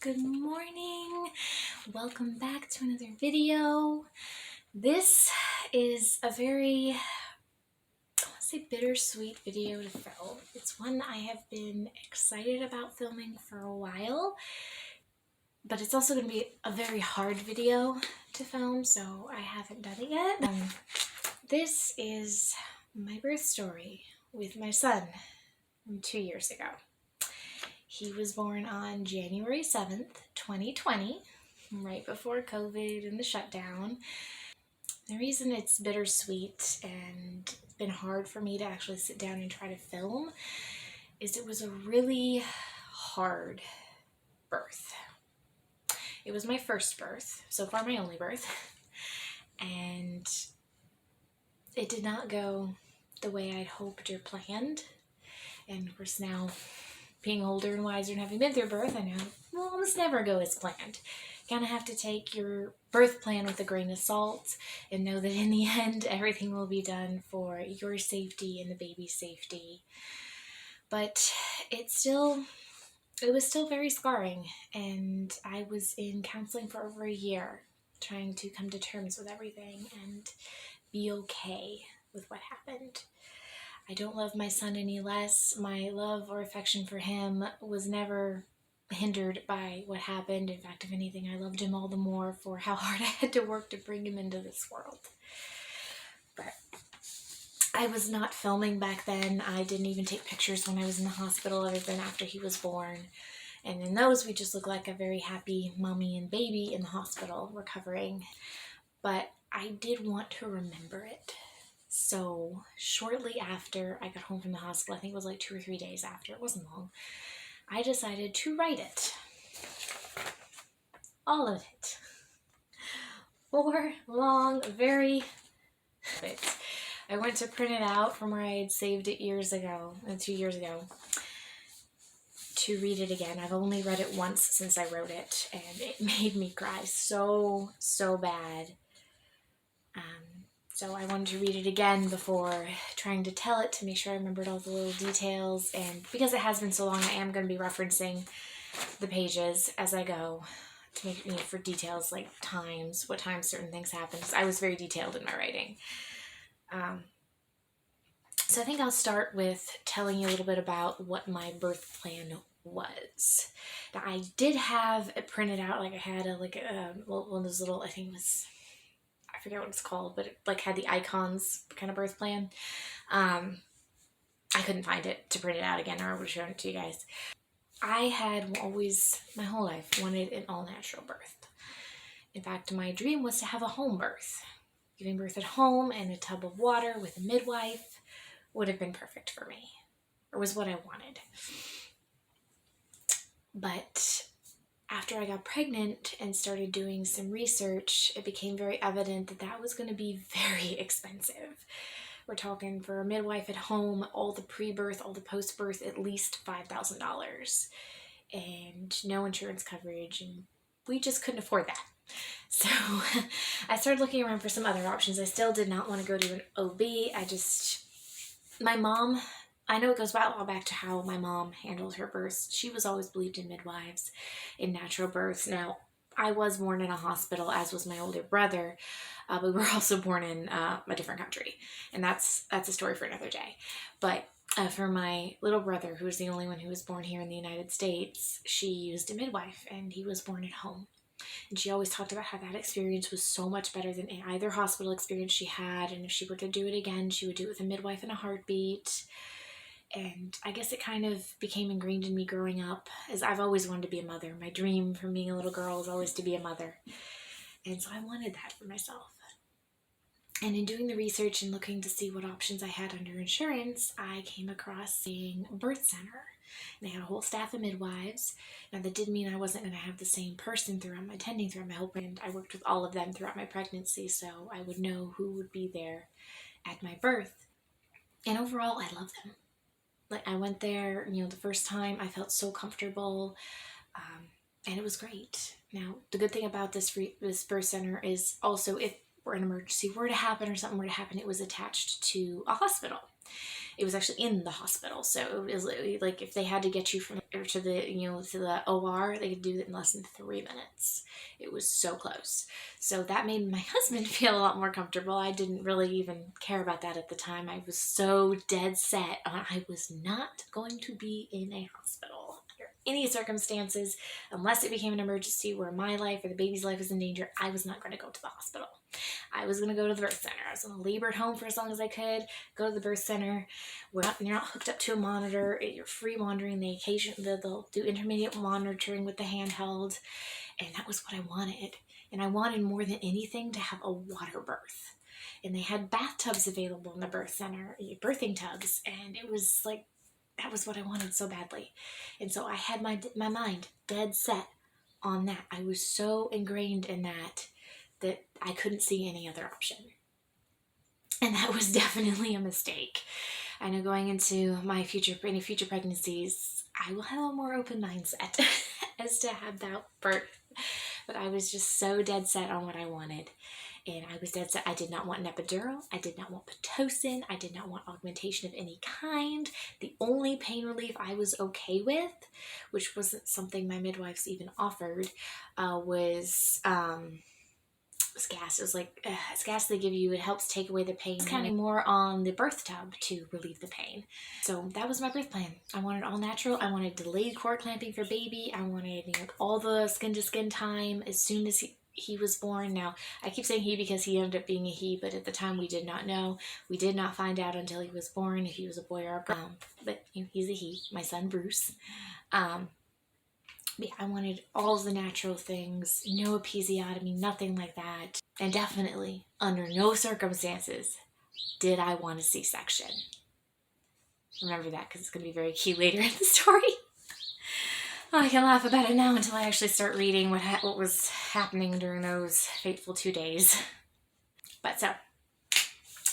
Good morning. Welcome back to another video. This is a very, I want to say, bittersweet video to film. It's one I have been excited about filming for a while, but it's also going to be a very hard video to film, so I haven't done it yet. This is my birth story with my son from 2 years ago. He was born on January 7th, 2020, right before COVID and the shutdown. The reason it's bittersweet and it's been hard for me to actually sit down and try to film is it was a really hard birth. It was my first birth, so far my only birth, and it did not go the way I'd hoped or planned. And of course now, being older and wiser and having been through birth, I know it will almost never go as planned. You kind of have to take your birth plan with a grain of salt and know that in the end, everything will be done for your safety and the baby's safety. But it was still very scarring, and I was in counseling for over a year, trying to come to terms with everything and be okay with what happened. I don't love my son any less. My love or affection for him was never hindered by what happened. In fact, if anything, I loved him all the more for how hard I had to work to bring him into this world. But I was not filming back then. I didn't even take pictures when I was in the hospital other than after he was born. And in those, we just looked like a very happy mommy and baby in the hospital recovering. But I did want to remember it. So shortly after I got home from the hospital, I think it was like 2 or 3 days after, it wasn't long, I decided to write it. All of it. 4 long, very bits. I went to print it out from where I had saved it 2 years ago, to read it again. I've only read it once since I wrote it, and it made me cry so bad. So I wanted to read it again before trying to tell it to make sure I remembered all the little details. And because it has been so long, I am going to be referencing the pages as I go to make for details like times, what time certain things happen. Because I was very detailed in my writing. So I think I'll start with telling you a little bit about what my birth plan was. Now, I did have it printed out, like I had one of those little, I think it was, I forget what it's called, but it like had the icons kind of birth plan. I couldn't find it to print it out again, or I would have shown it to you guys. I had always, my whole life, wanted an all-natural birth. In fact, my dream was to have a home birth. Giving birth at home in a tub of water with a midwife would have been perfect for me, or was what I wanted. But after I got pregnant and started doing some research, it became very evident that that was going to be very expensive. We're talking for a midwife at home, all the pre-birth, all the post-birth, at least $5,000. And no insurance coverage, and we just couldn't afford that. So I started looking around for some other options. I still did not want to go to an OB. My mom, I know it goes back to how my mom handled her births. She was always believed in midwives, in natural births. Now, I was born in a hospital, as was my older brother, but we were also born in a different country, and that's a story for another day. But for my little brother, who was the only one who was born here in the United States, she used a midwife, and he was born at home. And she always talked about how that experience was so much better than either hospital experience she had, and if she were to do it again, she would do it with a midwife in a heartbeat. And I guess it kind of became ingrained in me growing up, as I've always wanted to be a mother. My dream from being a little girl was always to be a mother. And so I wanted that for myself. And in doing the research and looking to see what options I had under insurance, I came across seeing a birth center. And they had a whole staff of midwives. Now, that did mean I wasn't going to have the same person attending throughout my whole pregnancy. I worked with all of them throughout my pregnancy, so I would know who would be there at my birth. And overall, I love them. Like, I went there, the first time, I felt so comfortable, and it was great. Now, the good thing about this birth center is also, if an emergency were to happen or something were to happen, it was attached to a hospital. It was actually in the hospital, so it was like if they had to get you from or to the to the OR, they could do it in less than 3 minutes. It was so close. So that made my husband feel a lot more comfortable. I didn't really even care about that at the time. I was so dead set on I was not going to be in a hospital under any circumstances unless it became an emergency where my life or the baby's life was in danger. I was not going to go to the hospital. I was going to go to the birth center. I was going to labor at home for as long as I could, go to the birth center. You're not hooked up to a monitor. You're free monitoring. They'll do intermediate monitoring with the handheld. And that was what I wanted. And I wanted more than anything to have a water birth. And they had bathtubs available in the birth center, birthing tubs. And it was like, that was what I wanted so badly. And so I had my mind dead set on that. I was so ingrained in that I couldn't see any other option. And that was definitely a mistake. I know going into any future pregnancies, I will have a more open mindset as to have that birth. But I was just so dead set on what I wanted. And I was dead set. I did not want an epidural. I did not want Pitocin. I did not want augmentation of any kind. The only pain relief I was okay with, which wasn't something my midwives even offered, was gas. It was like it's gas they give you. It helps take away the pain. It's kind of more on the birth tub to relieve the pain. So that was my birth plan. I wanted all natural. I wanted delayed cord clamping for baby. I wanted all the skin to skin time as soon as he was born. Now I keep saying he because he ended up being a he, but at the time we did not know. We did not find out until he was born if he was a boy or a girl. But he's a he. My son Bruce. Yeah, I wanted all the natural things, no episiotomy, nothing like that. And definitely, under no circumstances, did I want a C-section. Remember that, because it's going to be very key later in the story. I can laugh about it now until I actually start reading what was happening during those fateful 2 days. But so,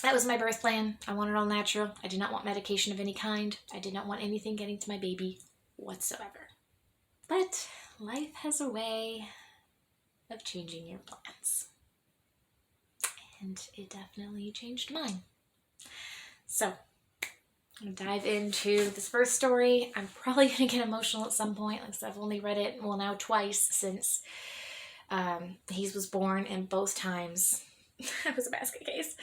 that was my birth plan. I wanted all natural. I did not want medication of any kind. I did not want anything getting to my baby whatsoever. But life has a way of changing your plans. And it definitely changed mine. So, I'm going to dive into this birth story. I'm probably going to get emotional at some point, because I've only read it, now twice since he was born, and both times I was a basket case.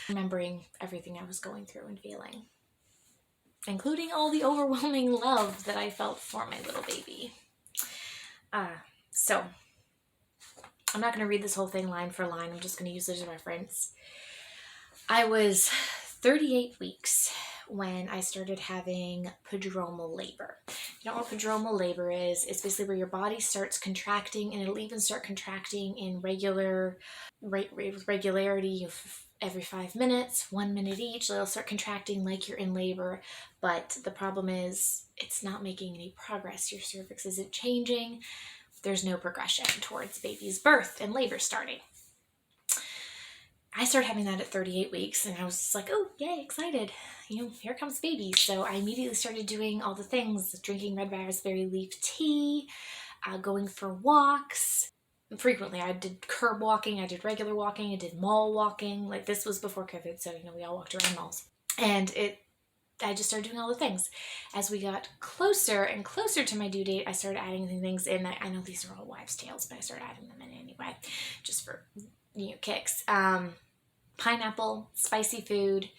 Remembering everything I was going through and feeling, including all the overwhelming love that I felt for my little baby. So, I'm not going to read this whole thing line for line. I'm just going to use it as a reference. I was 38 weeks when I started having Padronal Labor. If you don't know what Padronal Labor is, it's basically where your body starts contracting, and it'll even start contracting in regularity every 5 minutes, 1 minute each. It'll start contracting like you're in labor, but the problem is it's not making any progress. Your cervix isn't changing. There's no progression towards baby's birth and labor starting. I started having that at 38 weeks, and I was like, oh, yay, excited. Here comes baby. So I immediately started doing all the things, drinking red raspberry leaf tea, going for walks. Frequently, I did curb walking, I did regular walking, I did mall walking. Like, this was before COVID, so, we all walked around malls. And I just started doing all the things. As we got closer and closer to my due date, I started adding things in. I know these are all wives' tales, but I started adding them in anyway, just for, kicks. Pineapple, spicy food,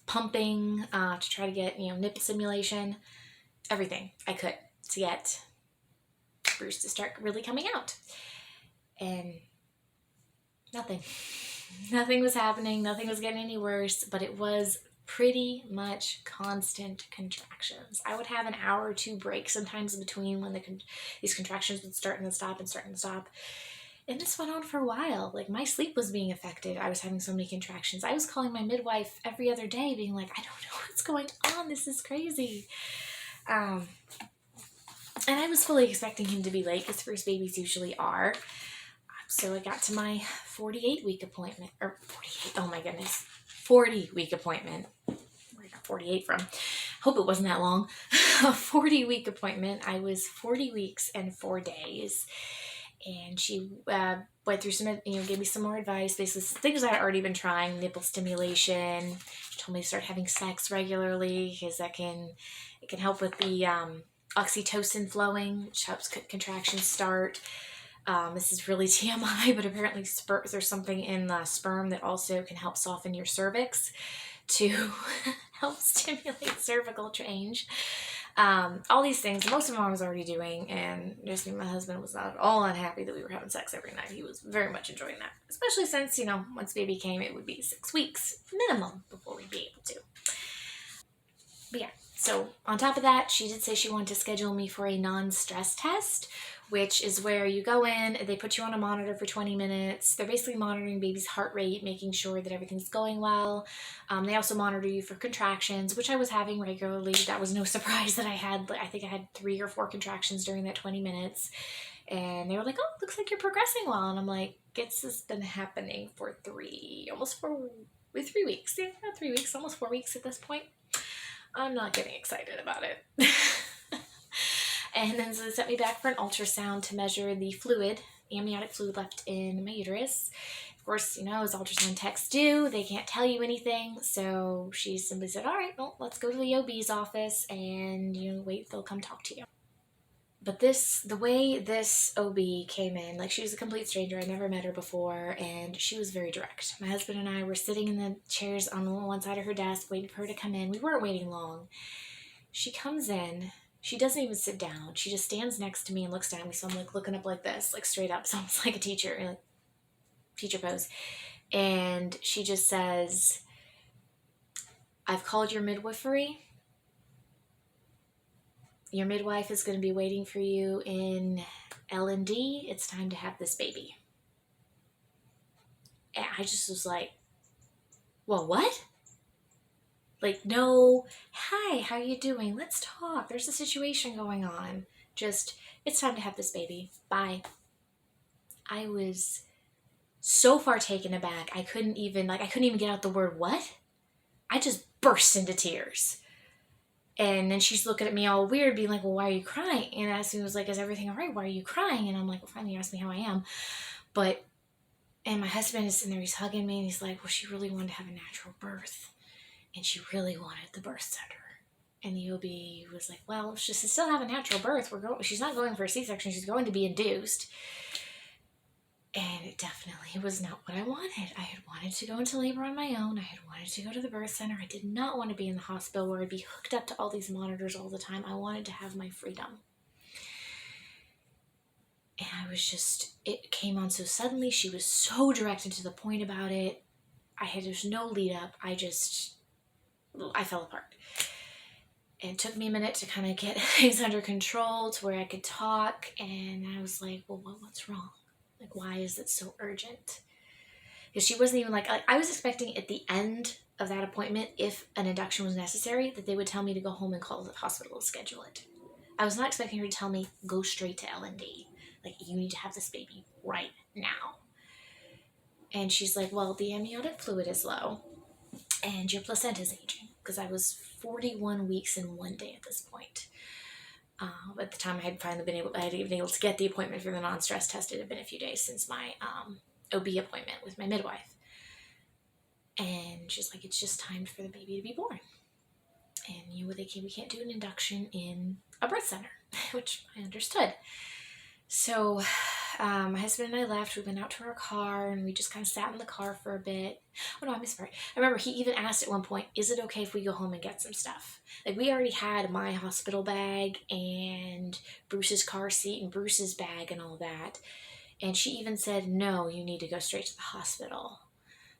pumping to try to get, nipple stimulation, everything I could to get Bruce to start really coming out. And nothing was happening. Nothing was getting any worse, but it was pretty much constant contractions. I would have an hour or two break sometimes between when these contractions would start and stop and start and stop. And this went on for a while. Like, my sleep was being affected. I was having so many contractions. I was calling my midwife every other day being like, I don't know what's going on. This is crazy. And I was fully expecting him to be late, because first babies usually are. So I got to my 48-week appointment, or 48, oh my goodness, 40-week appointment. Where I got 48 from. Hope it wasn't that long. A 40-week appointment. I was 40 weeks and 4 days. And she went through some, gave me some more advice, basically things I had already been trying, nipple stimulation. She told me to start having sex regularly because it can help with the oxytocin flowing, which helps contractions start. This is really TMI, but apparently there's something in the sperm that also can help soften your cervix to help stimulate cervical change. All these things, most of them I was already doing, and just me and my husband was not at all unhappy that we were having sex every night. He was very much enjoying that, especially since, once baby came, it would be 6 weeks minimum before we'd be able to. But yeah, so on top of that, she did say she wanted to schedule me for a non-stress test, which is where you go in, they put you on a monitor for 20 minutes. They're basically monitoring baby's heart rate, making sure that everything's going well. They also monitor you for contractions, which I was having regularly. That was no surprise that I think I had 3 or 4 contractions during that 20 minutes. And they were like, oh, looks like you're progressing well. And I'm like, this has been happening for 3 weeks. Yeah, 3 weeks, almost 4 weeks at this point. I'm not getting excited about it. And then so they sent me back for an ultrasound to measure the amniotic fluid left in my uterus. Of course, as ultrasound techs do, they can't tell you anything. So she simply said, all right, well, let's go to the OB's office and, wait, they'll come talk to you. But the way this OB came in, like, she was a complete stranger. I never met her before, and she was very direct. My husband and I were sitting in the chairs on one side of her desk waiting for her to come in. We weren't waiting long. She comes in. She doesn't even sit down. She just stands next to me and looks down at me. So I'm like looking up like this, like straight up. So almost like a teacher, like teacher pose. And she just says, I've called your midwifery. Your midwife is going to be waiting for you in L&D. It's time to have this baby. And I just was like, well, what? Like, no, hi, how you doing? Let's talk. There's a situation going on. Just, it's time to have this baby. Bye. I was so far taken aback. I couldn't even get out the word what? I just burst into tears. And then she's looking at me all weird, being like, well, why are you crying? And I was like, is everything all right? Why are you crying? And I'm like, well, finally you asked me how I am. And my husband is sitting there, he's hugging me, and he's like, well, she really wanted to have a natural birth. And she really wanted the birth center. And the OB was like, well, she should still have a natural birth. She's not going for a C-section. She's going to be induced. And it definitely was not what I wanted. I had wanted to go into labor on my own. I had wanted to go to the birth center. I did not want to be in the hospital where I'd be hooked up to all these monitors all the time. I wanted to have my freedom. And it came on so suddenly. She was so direct and to the point about it. There's no lead up. I fell apart. And it took me a minute to kind of get things under control to where I could talk. And I was like, well, what's wrong? Like, why is it so urgent? Because she wasn't even like, I was expecting at the end of that appointment, if an induction was necessary, that they would tell me to go home and call the hospital to schedule it. I was not expecting her to tell me, go straight to L&D. Like, you need to have this baby right now. And she's like, well, the amniotic fluid is low and your placenta is aging. Because I was 41 weeks and 1 day at this point. At the time I had finally been able to get the appointment for the non-stress test. It had been a few days since my OB appointment with my midwife. And she's like, it's just time for the baby to be born. And we can't do an induction in a birth center, which I understood. So my husband and I left. We went out to our car and we just kind of sat in the car for a bit. Oh no, I missed part. I remember he even asked at one point, is it okay if we go home and get some stuff? Like, we already had my hospital bag and Bruce's car seat and Bruce's bag and all that. And she even said, no, you need to go straight to the hospital.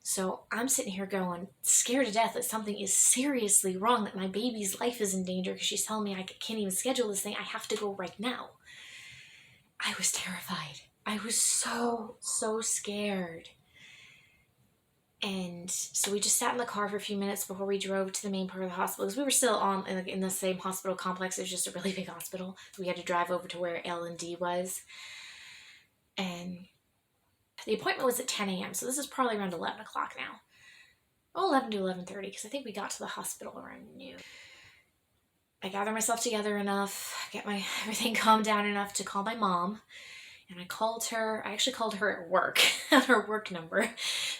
So I'm sitting here going, scared to death that something is seriously wrong, that my baby's life is in danger because she's telling me I can't even schedule this thing. I have to go right now. I was terrified. I was so scared. And so we just sat in the car for a few minutes before we drove to the main part of the hospital, because we were still in the same hospital complex. It was just a really big hospital. We had to drive over to where L&D was. And the appointment was at 10 a.m., so this is probably around 11 o'clock now. 11 to 11:30, because I think we got to the hospital around noon. I gathered myself together enough, get my everything calmed down enough to call my mom. And I called her. I actually called her at work, on her work number,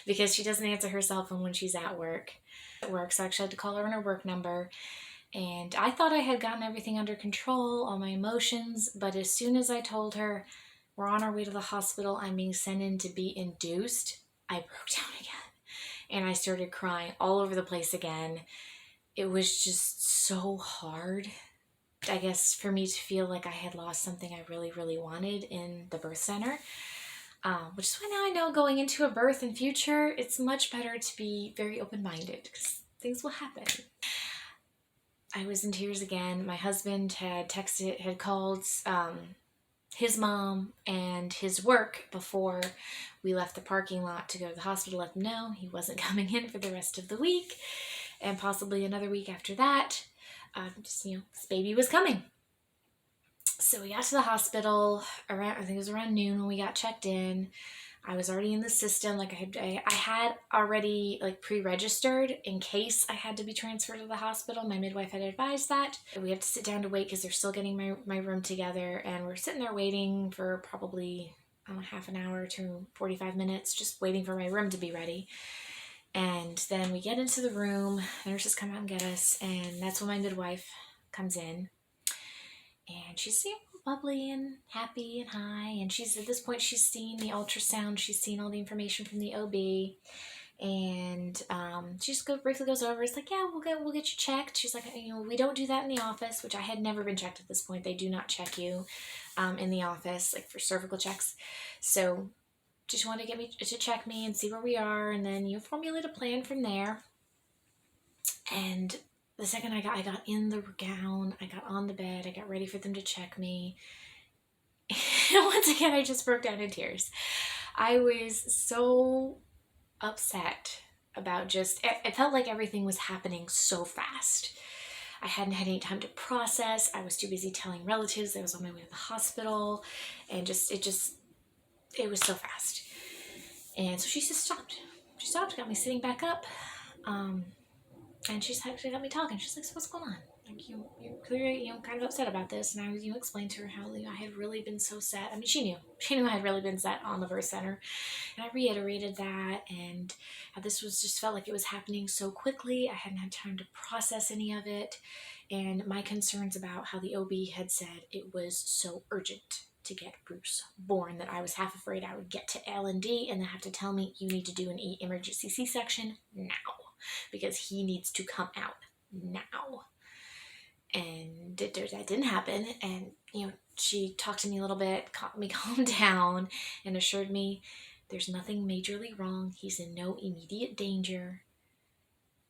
because she doesn't answer her cell phone when she's at work. So I actually had to call her on her work number. And I thought I had gotten everything under control, all my emotions, but as soon as I told her we're on our way to the hospital, I'm being sent in to be induced, I broke down again. And I started crying all over the place again. It was just so hard, I guess, for me to feel like I had lost something I really, really wanted in the birth center. Which is why now I know going into a birth in future, it's much better to be very open-minded because things will happen. I was in tears again. My husband had called his mom and his work before we left the parking lot to go to the hospital, let them know he wasn't coming in for the rest of the week and possibly another week after that. This baby was coming. So we got to the hospital around, I think it was around noon when we got checked in. I was already in the system. Like I had already like pre-registered in case I had to be transferred to the hospital. My midwife had advised that. We have to sit down to wait because they're still getting my room together. And we're sitting there waiting for probably half an hour to 45 minutes, just waiting for my room to be ready. And then we get into the room, the nurses come out and get us, and that's when my midwife comes in. And she's bubbly and happy and high, and at this point she's seen the ultrasound, she's seen all the information from the OB, and she just briefly goes over. It's like, yeah, we'll get you checked. She's like, we don't do that in the office, which I had never been checked at this point. They do not check you in the office, like for cervical checks. So just wanted to get me to check me and see where we are, and then formulate a plan from there. And the second I got in the gown, I got on the bed, I got ready for them to check me. And once again, I just broke down in tears. I was so upset about it felt like everything was happening so fast. I hadn't had any time to process. I was too busy telling relatives I was on my way to the hospital, and it was so fast. And so she just stopped. She stopped, got me sitting back up, and she got me talking. She's like, so what's going on? Like, you're clearly, kind of upset about this. And I explained to her how I had really been so set. I mean, she knew I had really been set on the birth center. And I reiterated that, and how this just felt like it was happening so quickly. I hadn't had time to process any of it. And my concerns about how the OB had said it was so urgent to get Bruce born that I was half afraid I would get to L&D and then have to tell me, you need to do an emergency C-section now, because he needs to come out now. And that didn't happen. And, she talked to me a little bit, calmed me calm down, and assured me there's nothing majorly wrong. He's in no immediate danger.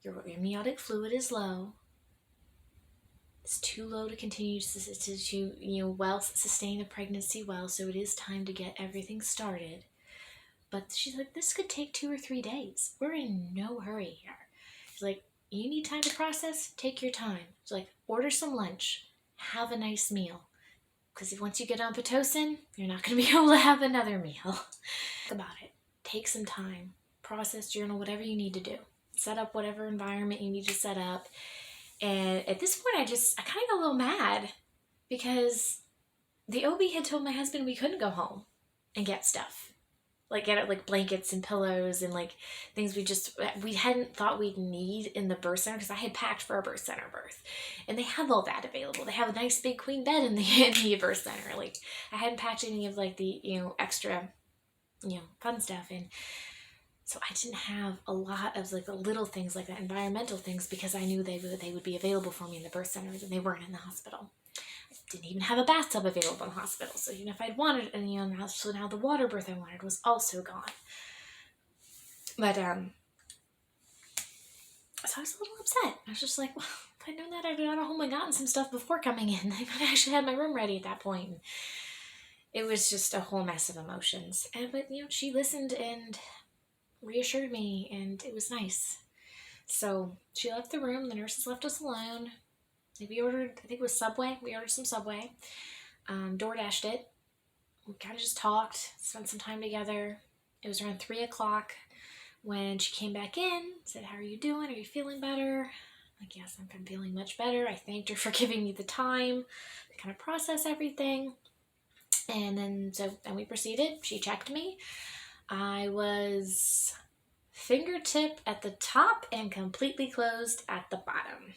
Your amniotic fluid is low. It's too low to continue to sustain a pregnancy well, so it is time to get everything started. But she's like, this could take 2 or 3 days. We're in no hurry here. She's like, you need time to process? Take your time. She's like, order some lunch. Have a nice meal. Because once you get on Pitocin, you're not going to be able to have another meal. Think about it. Take some time. Process, journal, whatever you need to do. Set up whatever environment you need to set up. And at this point, I kind of got a little mad because the OB had told my husband we couldn't go home and get stuff. Get blankets and pillows and things we hadn't thought we'd need in the birth center, because I had packed for a birth center birth, and they have all that available. They have a nice big queen bed in the birth center. I hadn't packed any of the extra fun stuff, and so I didn't have a lot of the little things like that, environmental things, because I knew they would be available for me in the birth center, and they weren't in the hospital. Didn't even have a bathtub available in the hospital. So even if I'd wanted, and so now the water birth I wanted was also gone. But, so I was a little upset. I was just like, well, if I'd known that, I'd gone home and gotten some stuff before coming in. I could actually had my room ready at that point. And it was just a whole mess of emotions. But she listened and reassured me, and it was nice. So she left the room. The nurses left us alone. We ordered, I think it was Subway. We ordered some Subway. DoorDashed it. We kind of just talked, spent some time together. It was around 3 o'clock when she came back in, said, how are you doing? Are you feeling better? Yes, I'm feeling much better. I thanked her for giving me the time to kind of process everything. And then we proceeded. She checked me. I was fingertip at the top and completely closed at the bottom.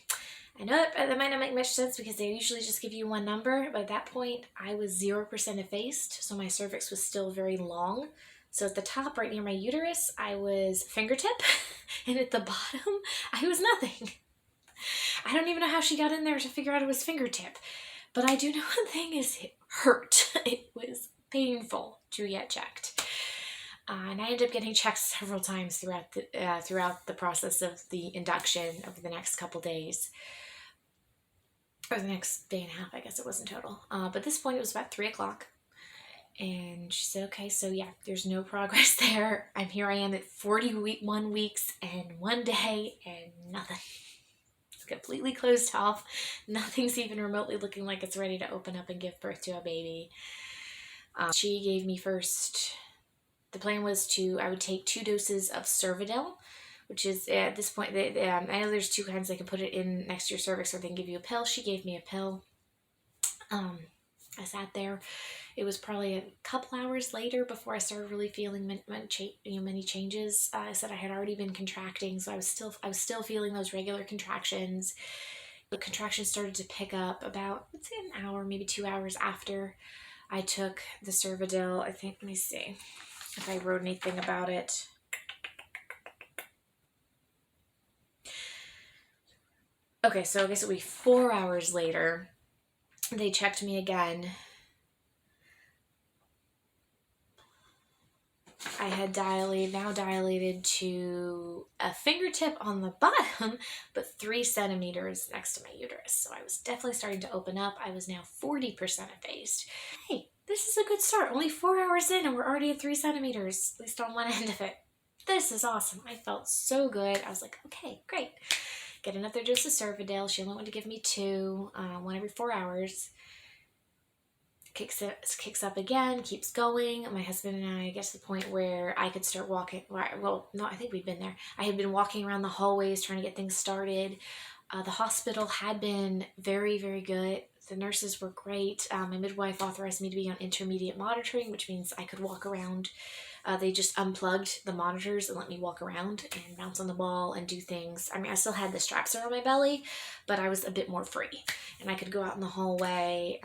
I know that might not make much sense because they usually just give you one number, but at that point I was 0% effaced, so my cervix was still very long. So at the top, right near my uterus, I was fingertip, and at the bottom, I was nothing. I don't even know how she got in there to figure out it was fingertip, but I do know one thing is it hurt. It was painful to get checked. And I ended up getting checked several times throughout the process of the induction over the next couple days. Or the next day and a half, I guess it was in total. But at this point, it was about 3 o'clock. And she said, okay, so yeah, there's no progress there. Here I am at 41 weeks and 1 day and nothing. It's completely closed off. Nothing's even remotely looking like it's ready to open up and give birth to a baby. She gave me first, the plan was I would take 2 doses of Cervidil, which is, at this point, I know there's 2 kinds. They can put it in next to your cervix or they can give you a pill. She gave me a pill. I sat there. It was probably a couple hours later before I started really feeling many changes. I said I had already been contracting, so I was still feeling those regular contractions. The contractions started to pick up about, let's say, an hour, maybe 2 hours after I took the Cervidil. I think, let me see if I wrote anything about it. Okay, so I guess it would be 4 hours later. They checked me again. I had dilated to a fingertip on the bottom, but 3 centimeters next to my uterus. So I was definitely starting to open up. I was now 40% effaced. Hey, this is a good start. Only 4 hours in and we're already at 3 centimeters, at least on one end of it. This is awesome. I felt so good. I was like, okay, great. Get another dose of Cervidil. She only wanted to give me 2, 1 every 4 hours. Kicks up again, keeps going. My husband and I get to the point where I could start walking. Well, no, I think we'd been there. I had been walking around the hallways trying to get things started. The hospital had been very, very good. The nurses were great. My midwife authorized me to be on intermediate monitoring, which means I could walk around. They just unplugged the monitors and let me walk around and bounce on the ball and do things. I mean, I still had the straps around my belly, but I was a bit more free. And I could go out in the hallway.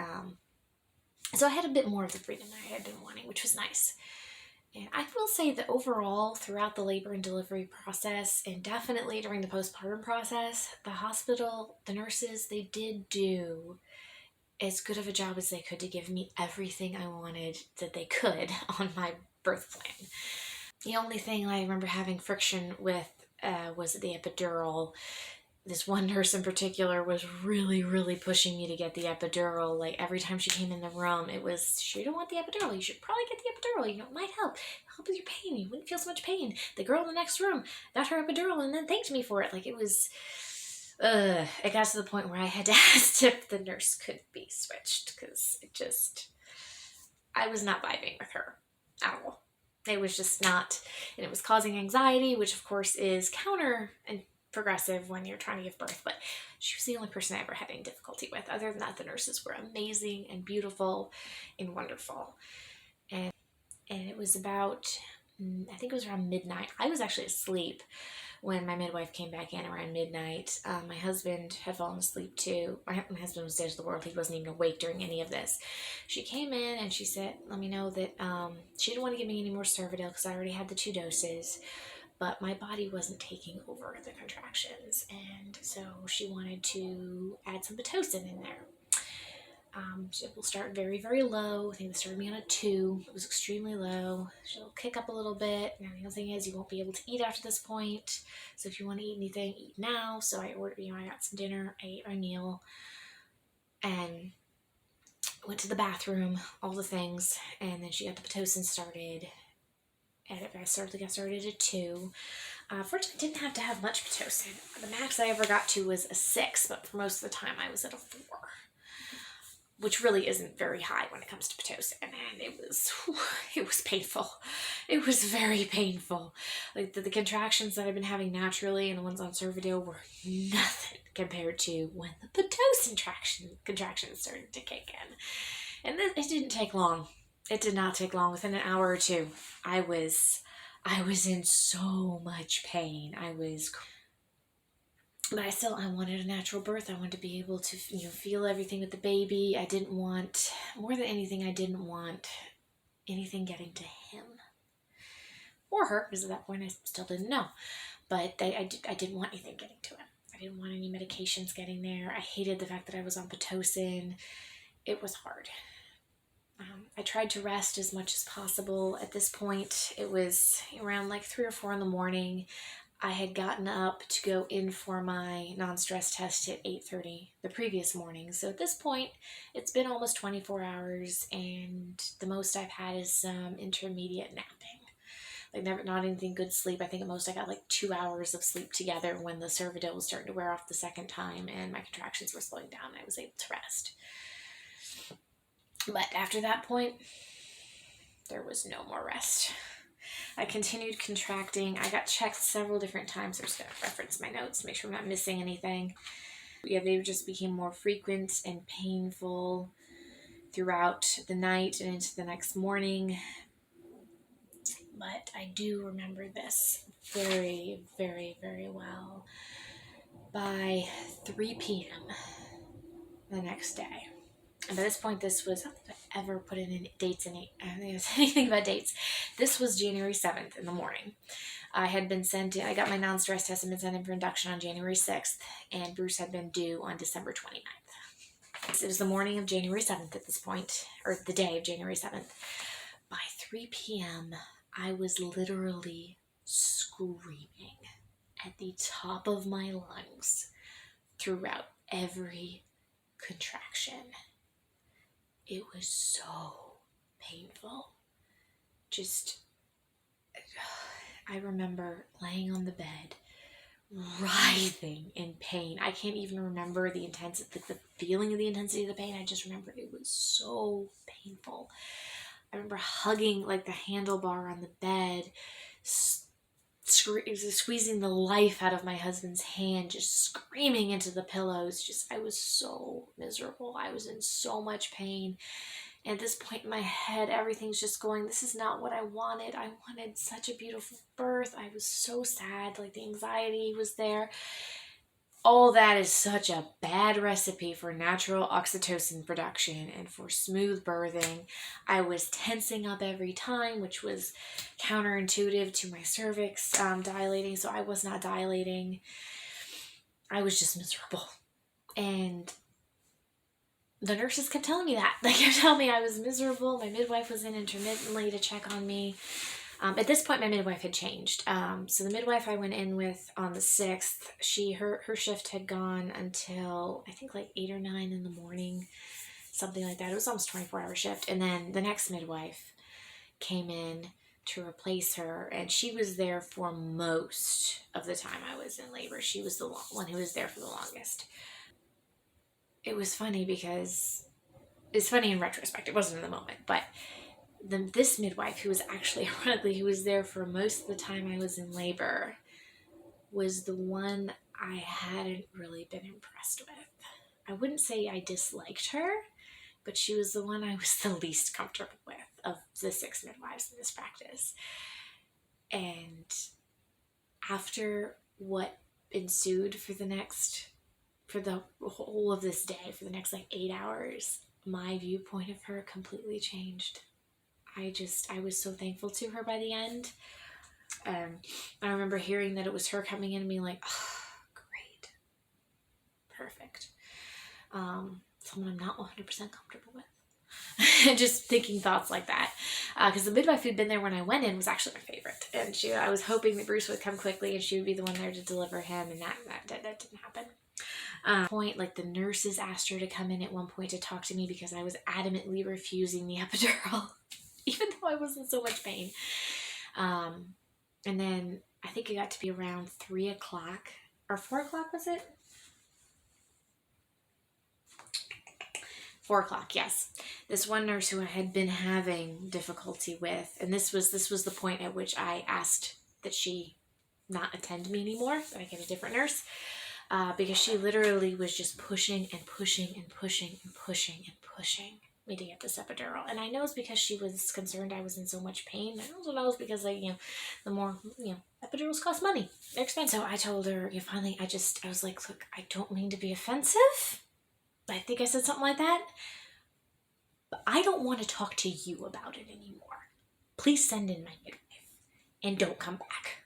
So I had a bit more of the freedom that I had been wanting, which was nice. And I will say that overall, throughout the labor and delivery process, and definitely during the postpartum process, the hospital, the nurses, they did do as good of a job as they could to give me everything I wanted that they could on my birth plan. The only thing I remember having friction with was the epidural. This one nurse in particular was really, really pushing me to get the epidural. Like, every time she came in the room, it was, you don't want the epidural. You should probably get the epidural. You know, it might help with your pain. You wouldn't feel so much pain. The girl in the next room got her epidural and then thanked me for it. Like, it was, it got to the point where I had to ask if the nurse could be switched, because I was not vibing with her at all. It was just not, and it was causing anxiety, which of course is counter and progressive when you're trying to give birth, but she was the only person I ever had any difficulty with. Other than that, the nurses were amazing and beautiful and wonderful. And it was about, I think it was around midnight. I was actually asleep when my midwife came back in around midnight. My husband had fallen asleep too. My husband was dead to the world. He wasn't even awake during any of this. She came in and she said, let me know that she didn't want to give me any more Cervidil because I already had the 2 doses. But my body wasn't taking over the contractions, and so she wanted to add some Pitocin in there. She will start very, very low. I think they started me on a 2. It was extremely low. She'll kick up a little bit. Now, the other thing is you won't be able to eat after this point. So if you want to eat anything, eat now. So I ordered, I got some dinner. I ate my meal and went to the bathroom, all the things. And then she got the Pitocin started. And I got started at 2. Fortunately, I didn't have to have much Pitocin. The max I ever got to was a 6, but for most of the time I was at a 4, which really isn't very high when it comes to Pitocin. And it was painful. It was very painful. Like the contractions that I've been having naturally and the ones on Cervidil were nothing compared to when the Pitocin contractions started to kick in. And it didn't take long. It did not take long. Within an hour or two, I was in so much pain. But I wanted a natural birth. I wanted to be able to, feel everything with the baby. I didn't want, more than anything, I didn't want anything getting to him or her, because at that point I still didn't know. But I didn't want anything getting to him. I didn't want any medications getting there. I hated the fact that I was on Pitocin. It was hard. I tried to rest as much as possible. At this point, it was around like 3 or 4 in the morning. I had gotten up to go in for my non-stress test at 8:30 the previous morning. So at this point, it's been almost 24 hours, and the most I've had is some intermediate napping. Like not anything good sleep. I think at most I got like 2 hours of sleep together when the Cervidil was starting to wear off the second time and my contractions were slowing down and I was able to rest. But after that point, there was no more rest. I continued contracting. I got checked several different times. I'm just going to reference my notes to make sure I'm not missing anything. Yeah, they just became more frequent and painful throughout the night and into the next morning. But I do remember this very, very, very well. By 3 p.m. the next day, and by this point, this was, I don't think I ever put in dates in it. I don't think it was anything about dates. This was January 7th in the morning. I got my non-stress test and been sent in for induction on January 6th, and Bruce had been due on December 29th. It was the morning of January 7th at this point, or the day of January 7th. By 3 p.m., I was literally screaming at the top of my lungs throughout every contraction. It was so painful. I remember laying on the bed, writhing in pain. I can't even remember the feeling of the intensity of the pain. I just remember it was so painful. I remember hugging like the handlebar on the bed, squeezing the life out of my husband's hand, just screaming into the pillows. I was so miserable. I was in so much pain. And at this point in my head, everything's just going, this is not what I wanted. I wanted such a beautiful birth. I was so sad. Like the anxiety was there. All that is such a bad recipe for natural oxytocin production and for smooth birthing. I was tensing up every time, which was counterintuitive to my cervix dilating, so I was not dilating. I was just miserable. And the nurses kept telling me that. They kept telling me I was miserable. My midwife was in intermittently to check on me. At this point, my midwife had changed. So the midwife I went in with on the 6th, her shift had gone until I think like 8 or 9 in the morning, something like that. It was almost a 24-hour shift. And then the next midwife came in to replace her, and she was there for most of the time I was in labor. She was the one who was there for the longest. It was funny because it's funny in retrospect. It wasn't in the moment, but this midwife, who was actually, ironically, who was there for most of the time I was in labor, was the one I hadn't really been impressed with. I wouldn't say I disliked her, but she was the one I was the least comfortable with of the 6 midwives in this practice. And after what ensued for the whole of this day, for the next like 8 hours, my viewpoint of her completely changed. I was so thankful to her by the end. I remember hearing that it was her coming in and being like, oh, great. Perfect. Someone I'm not 100% comfortable with. Just thinking thoughts like that. Because the midwife who'd been there when I went in was actually my favorite. And I was hoping that Bruce would come quickly and she would be the one there to deliver him, and that didn't happen. Like the nurses asked her to come in at one point to talk to me because I was adamantly refusing the epidural, even though I was in so much pain. And then I think it got to be around 3 o'clock or 4 o'clock, was it? 4 o'clock, yes. This one nurse who I had been having difficulty with, and this was the point at which I asked that she not attend me anymore, that I get a different nurse, because she literally was just pushing and pushing and pushing and pushing and pushing. me to get this epidural. And I know it's because she was concerned I was in so much pain. I also know it's because, like, the more, epidurals cost money. They're expensive. So I told her, finally, I was like, look, I don't mean to be offensive. I think I said something like that. But I don't want to talk to you about it anymore. Please send in my midwife and don't come back.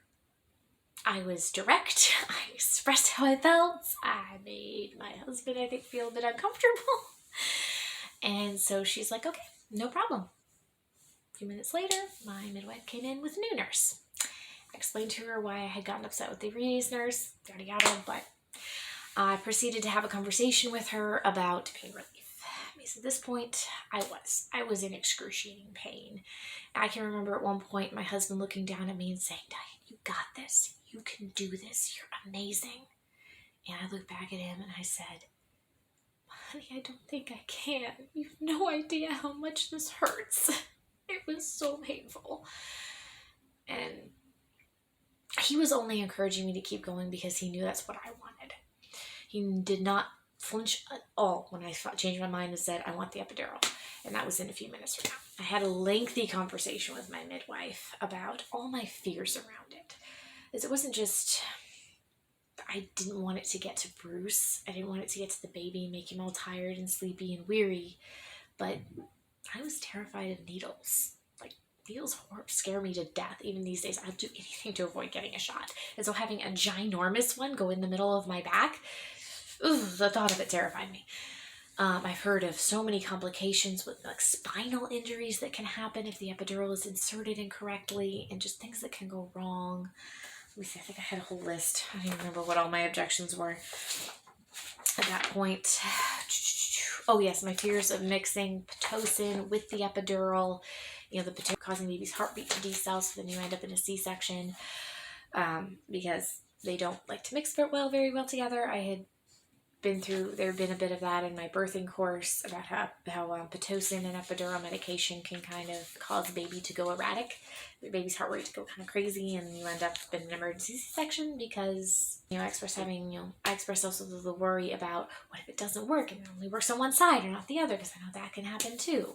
I was direct. I expressed how I felt. I made my husband, I think, feel a bit uncomfortable. And so she's like, okay, no problem. A few minutes later, my midwife came in with a new nurse. I explained to her why I had gotten upset with the previous nurse, yada yada, but I proceeded to have a conversation with her about pain relief. Because at this point, I was in excruciating pain. I can remember at one point my husband looking down at me and saying, Diane, you got this. You can do this. You're amazing. And I looked back at him and I said, honey, I don't think I can. You have no idea how much this hurts. It was so painful. And he was only encouraging me to keep going because he knew that's what I wanted. He did not flinch at all when I changed my mind and said, I want the epidural. And that was in a few minutes from now. I had a lengthy conversation with my midwife about all my fears around it. It wasn't just, I didn't want it to get to Bruce. I didn't want it to get to the baby and make him all tired and sleepy and weary. But I was terrified of needles. Like, needles scare me to death. Even these days, I'll do anything to avoid getting a shot. And so having a ginormous one go in the middle of my back, the thought of it terrified me. I've heard of so many complications with, like, spinal injuries that can happen if the epidural is inserted incorrectly, and just things that can go wrong. Let me see, I think I had a whole list. I don't even remember what all my objections were at that point. Oh yes, my fears of mixing Pitocin with the epidural. The Pitocin causing the baby's heartbeat to decel, so then you end up in a C-section. Because they don't like to mix very well together. I had there had been a bit of that in my birthing course about how Pitocin and epidural medication can kind of cause the baby to go erratic, the baby's heart rate to go kind of crazy, and you end up in an emergency C-section because, I express also the worry about what if it doesn't work and it only works on one side or not the other, because I know that can happen too.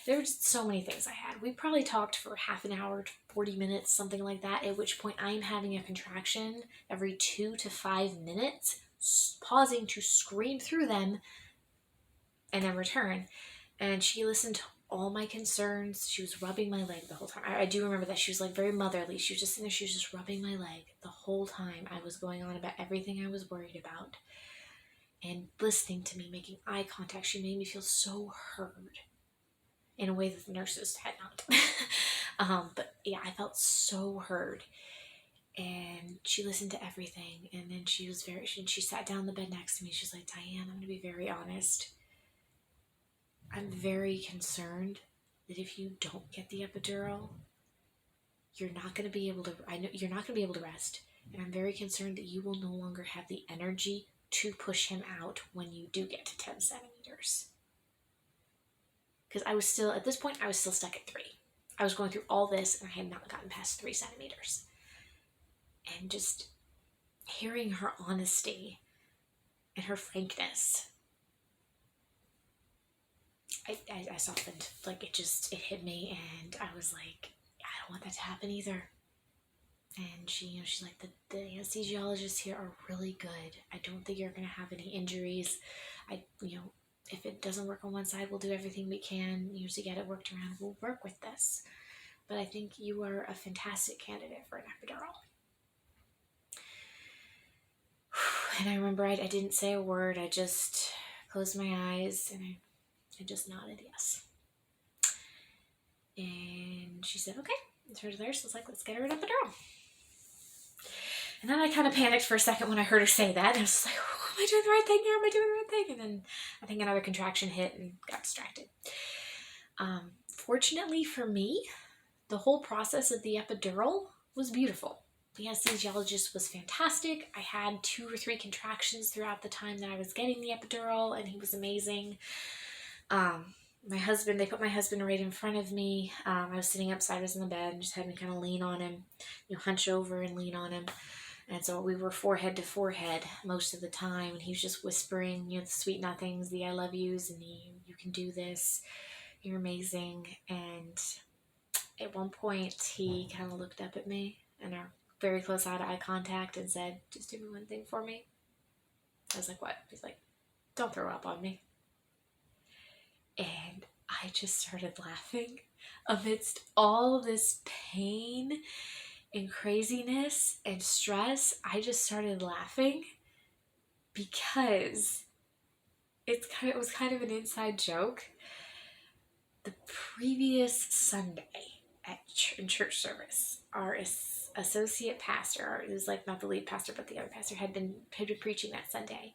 There were just so many things I had. We probably talked for half an hour, 40 minutes, something like that, at which point I'm having a contraction every 2 to 5 minutes, pausing to scream through them and then return. And she listened to all my concerns. She was rubbing my leg the whole time. I do remember that. She was like very motherly. She was just sitting there. She was just rubbing my leg the whole time. I was going on about everything I was worried about and listening to me, making eye contact. She made me feel so heard in a way that the nurses had not. But yeah, I felt so heard. And she listened to everything. And then she sat down on the bed next to me. She's like, Diane, I'm going to be very honest. I'm very concerned that if you don't get the epidural, you're not going to be able to rest. And I'm very concerned that you will no longer have the energy to push him out when you do get to 10 centimeters. Because at this point, I was still stuck at 3. I was going through all this and I had not gotten past 3 centimeters. And just hearing her honesty and her frankness, I softened. Like, it hit me, and I was like, I don't want that to happen either. And she's like, the anesthesiologists here are really good. I don't think you're going to have any injuries. If it doesn't work on one side, we'll do everything we can, to get it worked around. We'll work with this. But I think you are a fantastic candidate for an epidural. And I remember I didn't say a word. I just closed my eyes and I just nodded yes. And she said, okay. And turned to the nurse and was like, let's get her an epidural. And then I kind of panicked for a second when I heard her say that. And I was like, oh, am I doing the right thing here? Am I doing the right thing? And then I think another contraction hit and got distracted. Fortunately for me, the whole process of the epidural was beautiful. The anesthesiologist was fantastic. I had 2 or 3 contractions throughout the time that I was getting the epidural, and he was amazing. They put my husband right in front of me. I was sitting up sideways in the bed and just had me kind of lean on him, hunch over and lean on him. And so we were forehead to forehead most of the time, and he was just whispering, the sweet nothings, the I love yous, and you you can do this. You're amazing. And at one point, he kind of looked up at me and our very close eye-to-eye contact and said, just do one thing for me. I was like, what? He's like, don't throw up on me. And I just started laughing amidst all this pain and craziness and stress. I just started laughing because it was kind of an inside joke. The previous Sunday in church service, our associate pastor, it was like not the lead pastor, but the other pastor, had been preaching that Sunday.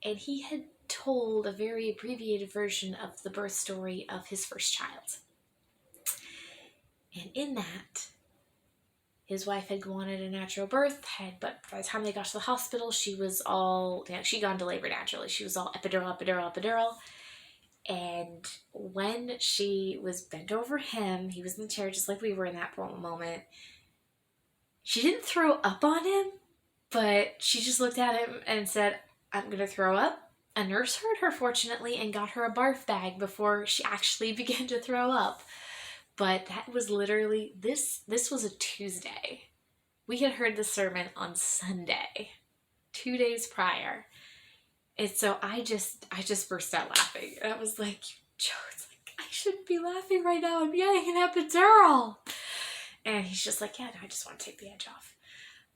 And he had told a very abbreviated version of the birth story of his first child. And in that, his wife had wanted a natural birth, but by the time they got to the hospital, she'd gone into labor naturally. She was all epidural. And when she was bent over him, he was in the chair just like we were in that moment. She didn't throw up on him, but she just looked at him and said, I'm going to throw up. A nurse heard her, fortunately, and got her a barf bag before she actually began to throw up. But that was literally, this was a Tuesday. We had heard the sermon on Sunday, 2 days prior. And so I just burst out laughing. And I was like, Joe, it's like, I shouldn't be laughing right now. I'm getting an epidural. And he's just like, yeah, no, I just want to take the edge off.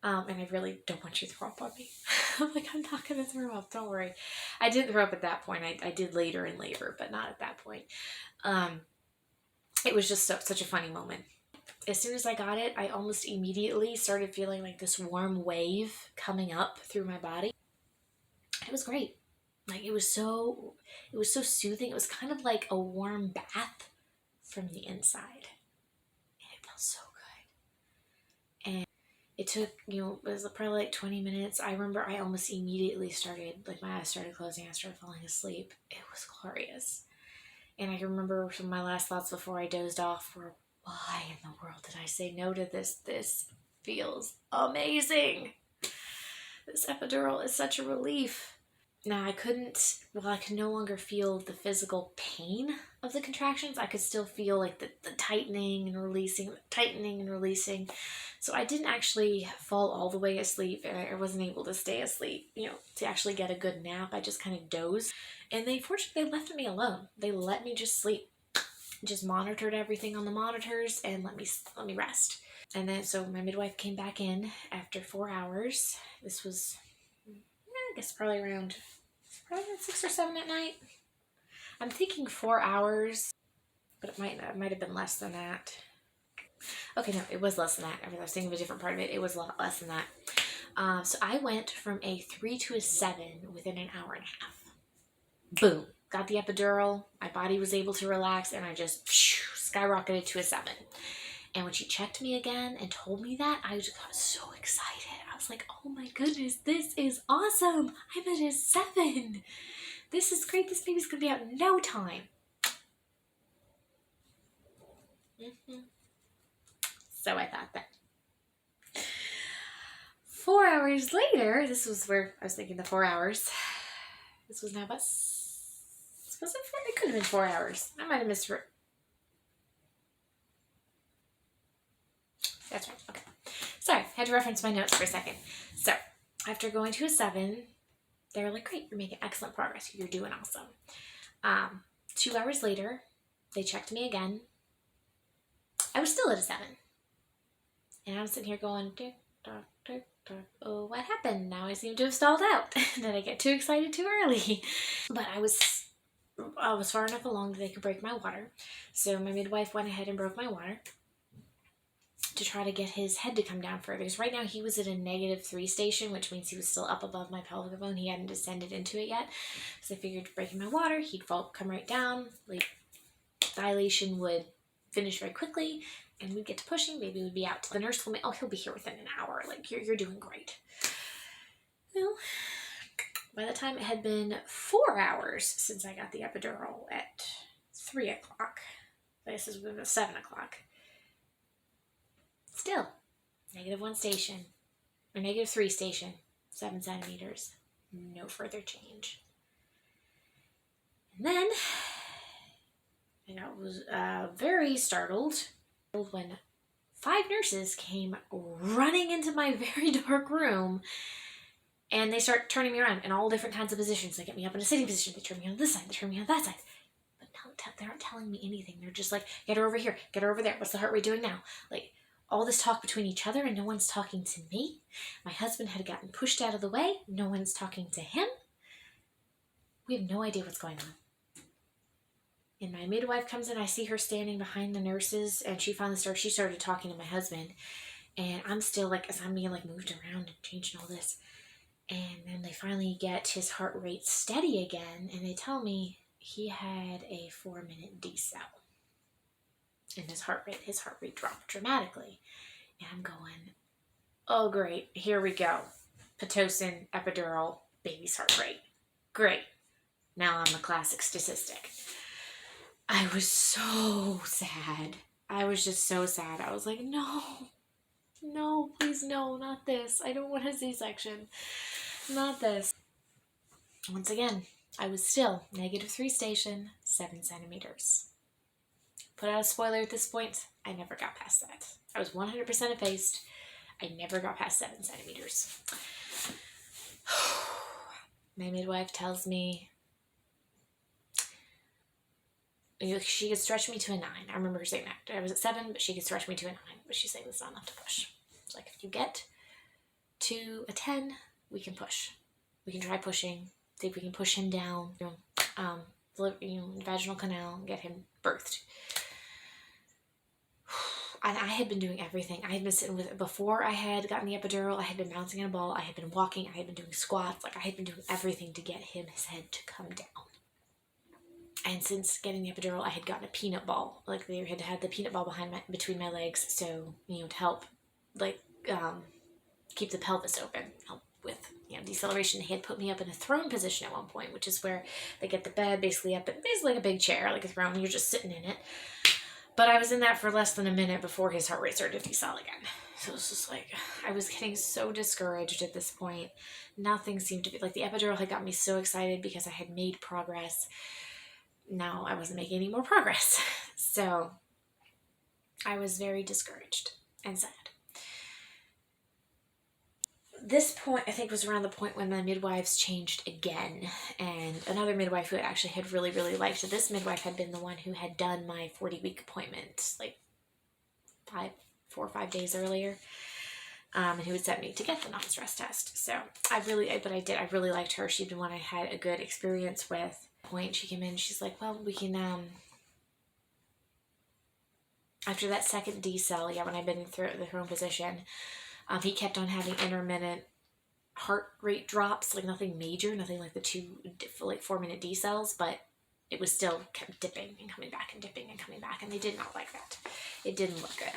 And I really don't want you to throw up on me. I'm like, I'm not going to throw up. Don't worry. I didn't throw up at that point. I did later in labor, but not at that point. It was just such a funny moment. As soon as I got it, I almost immediately started feeling like this warm wave coming up through my body. It was great. Like it was so soothing. It was kind of like a warm bath from the inside. And it felt so good. And it took, it was probably like 20 minutes. I remember I almost immediately started, like my eyes started closing. I started falling asleep. It was glorious. And I remember some of my last thoughts before I dozed off were, why in the world did I say no to this? This feels amazing. This epidural is such a relief. Now I could no longer feel the physical pain of the contractions. I could still feel like the tightening and releasing. So I didn't actually fall all the way asleep, and I wasn't able to stay asleep, to actually get a good nap. I just kind of dozed. And they left me alone. They let me just sleep. Just monitored everything on the monitors and let me rest. And then so my midwife came back in after 4 hours. This was, I guess probably around 6 or 7 at night. I'm thinking 4 hours, but it might have been less than that. Okay, no, it was less than that. I was thinking of a different part of it. It was a lot less than that. So I went from a 3 to a 7 within an hour and a half. Boom. Got the epidural. My body was able to relax, and I just skyrocketed to a 7. And when she checked me again and told me that, I just got so excited. I was like, oh my goodness, this is awesome. I'm at a 7. This is great. This baby's going to be out in no time. So I thought that. 4 hours later, this was where I was thinking the 4 hours. This was now about, it could have been 4 hours. I might have missed it. That's right. Okay. Sorry, had to reference my notes for a second. So, after going to a 7, they were like, great, you're making excellent progress. You're doing awesome. 2 hours later, they checked me again. I was still at a 7. And I'm sitting here going, tick, tock, tick, tock. Oh, what happened? Now I seem to have stalled out. Did I get too excited too early? But I was far enough along that they could break my water. So my midwife went ahead and broke my water to try to get his head to come down further. Because right now he was at a -3 station, which means he was still up above my pelvic bone. He hadn't descended into it yet. So I figured breaking my water, he'd come right down. Like, dilation would finish very quickly, and we'd get to pushing. Baby would be out. The nurse told me, oh, he'll be here within an hour. Like, you're doing great. Well, by the time it had been 4 hours since I got the epidural at 3 o'clock, this is 7 o'clock, still, -1 station, or -3 station, 7 centimeters, no further change. And then And I was very startled when 5 nurses came running into my very dark room, and they start turning me around in all different kinds of positions. They get me up in a sitting position, they turn me on this side, they turn me on that side. But no, they aren't telling me anything. They're just like, get her over here, get her over there. What's the heart rate doing now? Like, all this talk between each other, and no one's talking to me. My husband had gotten pushed out of the way. No one's talking to him. We have no idea what's going on. And my midwife comes in. I see her standing behind the nurses, and she started talking to my husband. And I'm still like, as I'm being like moved around and changing all this. And then they finally get his heart rate steady again, and they tell me he had a 4-minute decel. And his heart rate dropped dramatically. And I'm going, oh great, here we go. Pitocin, epidural, baby's heart rate. Great. Now I'm a classic statistic. I was so sad. I was just so sad. I was like, no, please no, not this. I don't want a C-section. Not this. Once again, I was still -3 station, 7 centimeters. Put out a spoiler at this point, I never got past that. I was 100% effaced. I never got past 7 centimeters. My midwife tells me she could stretch me to a 9. I remember her saying that. I was at 7, but she could stretch me to a 9. But she's saying that's not enough to push. It's like, if you get to a 10, we can push. We can try pushing. See if we can push him down, vaginal canal, and get him birthed. And I had been doing everything. I had been sitting with it before I had gotten the epidural. I had been bouncing in a ball. I had been walking. I had been doing squats. Like, I had been doing everything to get his head to come down. And since getting the epidural, I had gotten a peanut ball. Like, they had the peanut ball between my legs, so, to help, keep the pelvis open, help with, deceleration. They had put me up in a throne position at one point, which is where they get the bed basically up, basically like a big chair, like a throne, and you're just sitting in it. But I was in that for less than a minute before his heart rate started to decel again. So it was just like, I was getting so discouraged at this point. Nothing seemed to be, like, the epidural had got me so excited because I had made progress. Now I wasn't making any more progress. So I was very discouraged and sad. This point, I think, was around the point when my midwives changed again. And another midwife who actually had really, really liked it. This midwife had been the one who had done my 40-week appointment, like 4 or 5 days earlier. And who had sent me to get the non-stress test. So I really liked her. She'd been one I had a good experience with. Point, she came in, she's like, well, we can, after that second decel, when I'd been in the throne position, he kept on having intermittent heart rate drops, like nothing major, nothing like the 4-minute decels, but it was still kept dipping and coming back and dipping and coming back, and they did not like that. It didn't look good.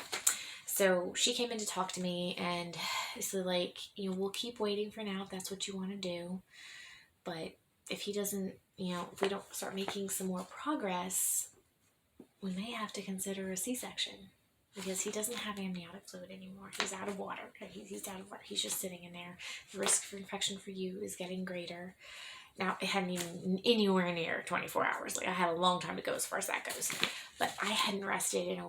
So she came in to talk to me, and basically like, we'll keep waiting for now if that's what you want to do, but if he doesn't, if we don't start making some more progress, we may have to consider a C-section, because he doesn't have amniotic fluid anymore. He's out of water. He's out of water. He's just sitting in there. The risk for infection for you is getting greater. Now, it hadn't even anywhere near 24 hours. Like, I had a long time to go as far as that goes. But I hadn't rested in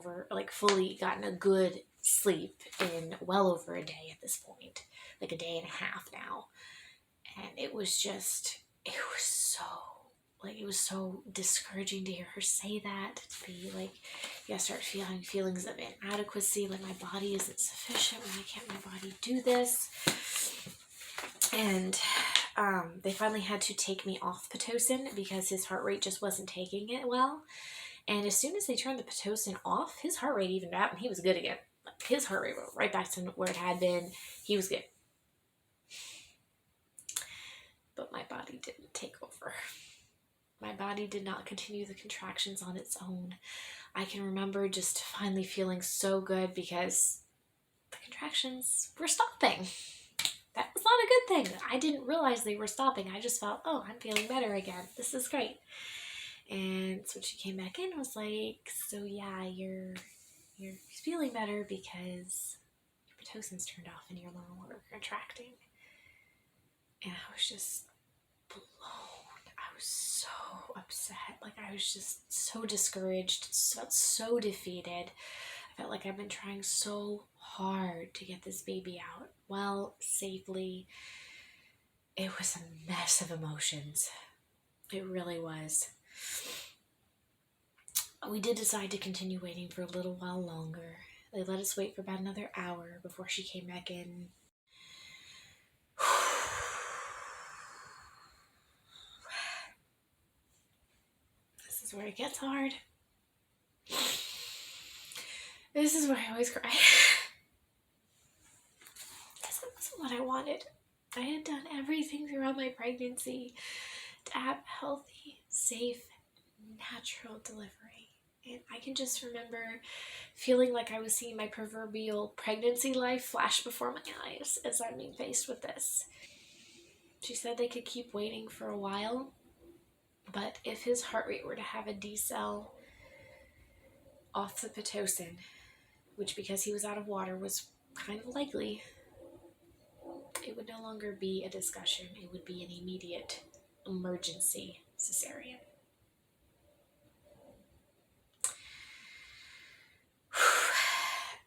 fully gotten a good sleep in well over a day at this point. Like a day and a half now. And it was so discouraging to hear her say that, to be like, start feeling feelings of inadequacy, like my body isn't sufficient, why can't my body do this? And they finally had to take me off Pitocin because his heart rate just wasn't taking it well. And as soon as they turned the Pitocin off, his heart rate evened out and he was good again. Like, his heart rate went right back to where it had been. He was good. But my body didn't take over. My body did not continue the contractions on its own. I can remember just finally feeling so good because the contractions were stopping. That was not a good thing. I didn't realize they were stopping. I just felt, oh, I'm feeling better again. This is great. And so she came back in and was like, so yeah, you're feeling better because your Pitocin's turned off and you're no longer contracting. And I was just blown. I was so upset. Like, I was just so discouraged, felt so defeated. I felt like I've been trying so hard to get this baby out well, safely. It was a mess of emotions. It really was. We did decide to continue waiting for a little while longer. They let us wait for about another hour before she came back in. This is where it gets hard. This is where I always cry. This wasn't what I wanted. I had done everything throughout my pregnancy to have a healthy, safe, natural delivery. And I can just remember feeling like I was seeing my proverbial pregnancy life flash before my eyes as I'm being faced with this. She said they could keep waiting for a while, but if his heart rate were to have a decel off the Pitocin, which because he was out of water was kind of likely, it would no longer be a discussion. It would be an immediate emergency cesarean.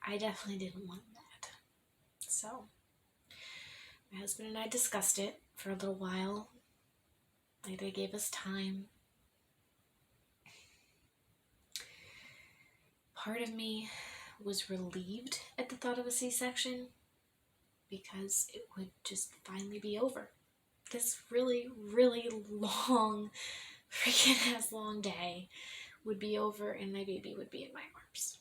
I definitely didn't want that. So my husband and I discussed it for a little while. They gave us time. Part of me was relieved at the thought of a C-section because it would just finally be over. This really, really long, freaking ass long day would be over and my baby would be in my arms.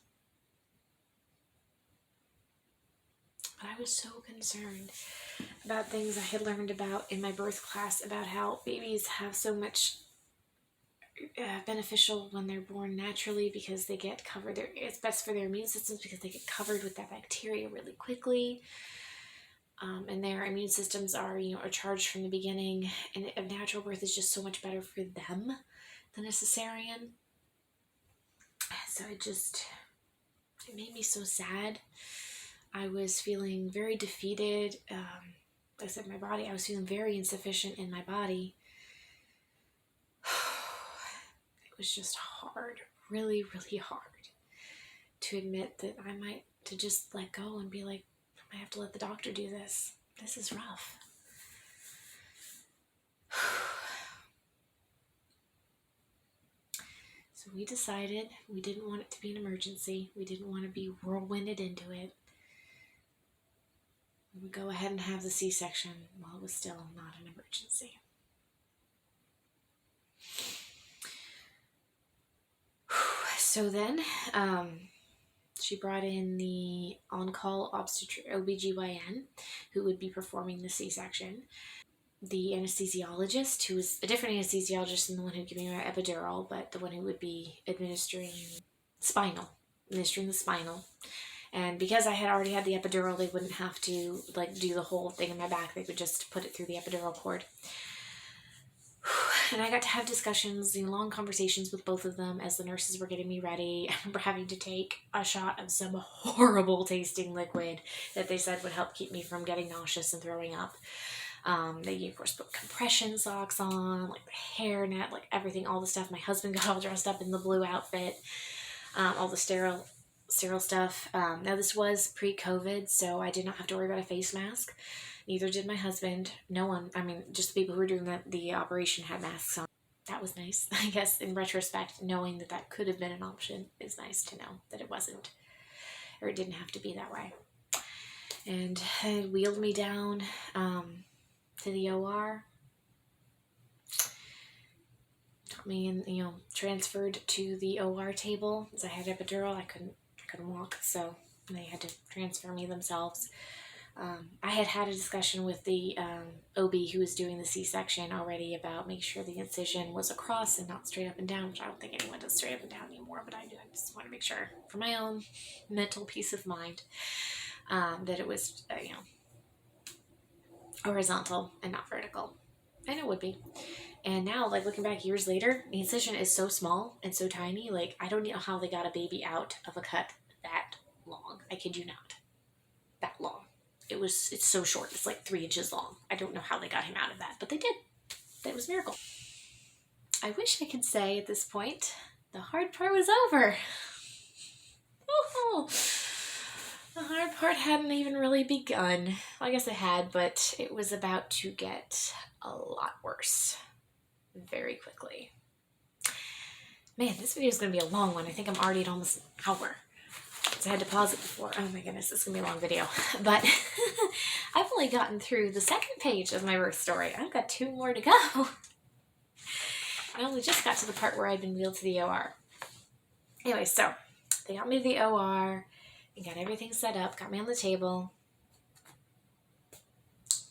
But I was so concerned about things I had learned about in my birth class about how babies have so much beneficial when they're born naturally because they get covered. It's best for their immune systems because they get covered with that bacteria really quickly. And their immune systems are charged from the beginning. And a natural birth is just so much better for them than a cesarean. So it made me so sad. I was feeling very defeated. I said I was feeling very insufficient in my body. It was just hard, really, really hard to admit that to just let go and be like, I have to let the doctor do this. This is rough. So we decided we didn't want it to be an emergency. We didn't want to be whirlwinded into it. We would go ahead and have the C-section while it was still not an emergency. So then, she brought in the on-call OBGYN who would be performing the C-section. The anesthesiologist, who was a different anesthesiologist than the one who gave me my epidural, but the one who would be administering the spinal. And because I had already had the epidural, they wouldn't have to do the whole thing in my back. They would just put it through the epidural cord. And I got to have discussions, long conversations with both of them as the nurses were getting me ready. I remember having to take a shot of some horrible tasting liquid that they said would help keep me from getting nauseous and throwing up. They, of course, put compression socks on, the hairnet, everything, all the stuff. My husband got all dressed up in the blue outfit, all the sterile stuff. Now, this was pre-COVID, so I did not have to worry about a face mask. Neither did my husband. No one, just the people who were doing the operation had masks on. That was nice. I guess in retrospect, knowing that could have been an option is nice to know that it wasn't, or it didn't have to be that way. And they wheeled me down to the OR. Took me in, transferred to the OR table. As I had epidural, I couldn't walk, so they had to transfer me themselves. I had a discussion with the OB who was doing the C-section already about making sure the incision was across and not straight up and down, which I don't think anyone does straight up and down anymore, but I do. I just want to make sure for my own mental peace of mind that it was, horizontal and not vertical. And it would be. And now, looking back years later, the incision is so small and so tiny, I don't know how they got a baby out of a cut that long. I kid you not. That long. It's so short. It's 3 inches long. I don't know how they got him out of that, but they did. That was a miracle. I wish I could say at this point the hard part was over. Oh, the hard part hadn't even really begun. Well, I guess it had, but it was about to get a lot worse very quickly. Man, this video is going to be a long one. I think I'm already at almost an hour. So I had to pause it before. Oh my goodness, this is going to be a long video. But I've only gotten through the second page of my birth story. I've got 2 more to go. I only just got to the part where I'd been wheeled to the OR. Anyway, so they got me to the OR and got everything set up, got me on the table.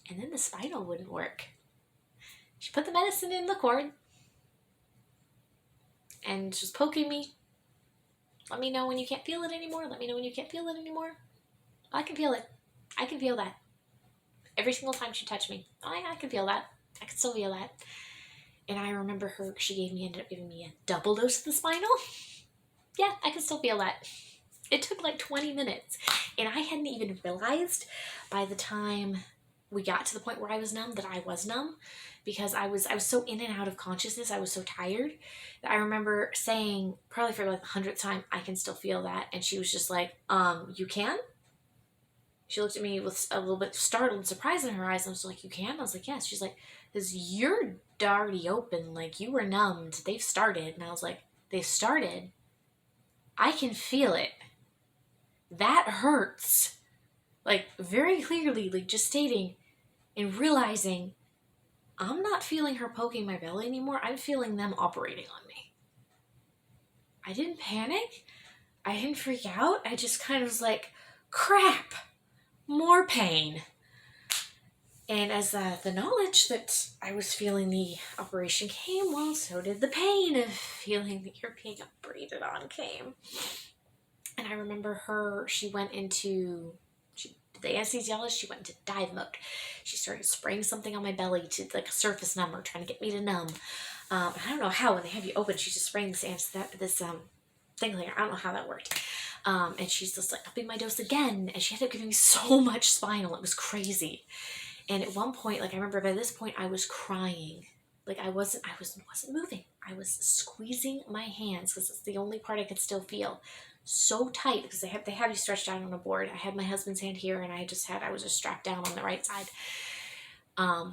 And then the spinal wouldn't work. She put the medicine in the cord and she was poking me. Let me know when you can't feel it anymore. Let me know when you can't feel it anymore. I can feel it. I can feel that. Every single time she touched me. I can feel that. I can still feel that. And I remember she ended up giving me a double dose of the spinal. Yeah, I can still feel that. It took like 20 minutes. And I hadn't even realized by the time we got to the point where I was numb that I was numb, because I was so in and out of consciousness. I was so tired that I remember saying, probably for like the 100th time, I can still feel that. And she was just like, you can? She looked at me with a little bit startled, surprise in her eyes. And I was like, you can? I was like, yes. She's like, because you're already open. Like, you were numbed. They've started. And I was like, they started? I can feel it. That hurts. Like, very clearly, like, just stating and realizing I'm not feeling her poking my belly anymore. I'm feeling them operating on me. I didn't panic. I didn't freak out. I just kind of was like, crap, more pain. And as the knowledge that I was feeling the operation came, well, so did the pain of feeling that you're being operated on came. And I remember she went into, the anesthesiologist, she went into dive mode. She started spraying something on my belly to like a surface number, trying to get me to numb. I don't know how, when they have you open, she's just spraying this thing there. I don't know how that worked. And she's just like upping my dose again. And she ended up giving me so much spinal. It was crazy. And at one point, like I remember by this point, I was crying. Like I wasn't moving. I was squeezing my hands because it's the only part I could still feel. So tight because they have you stretched out on a board. I had my husband's hand here and I was just strapped down on the right side. I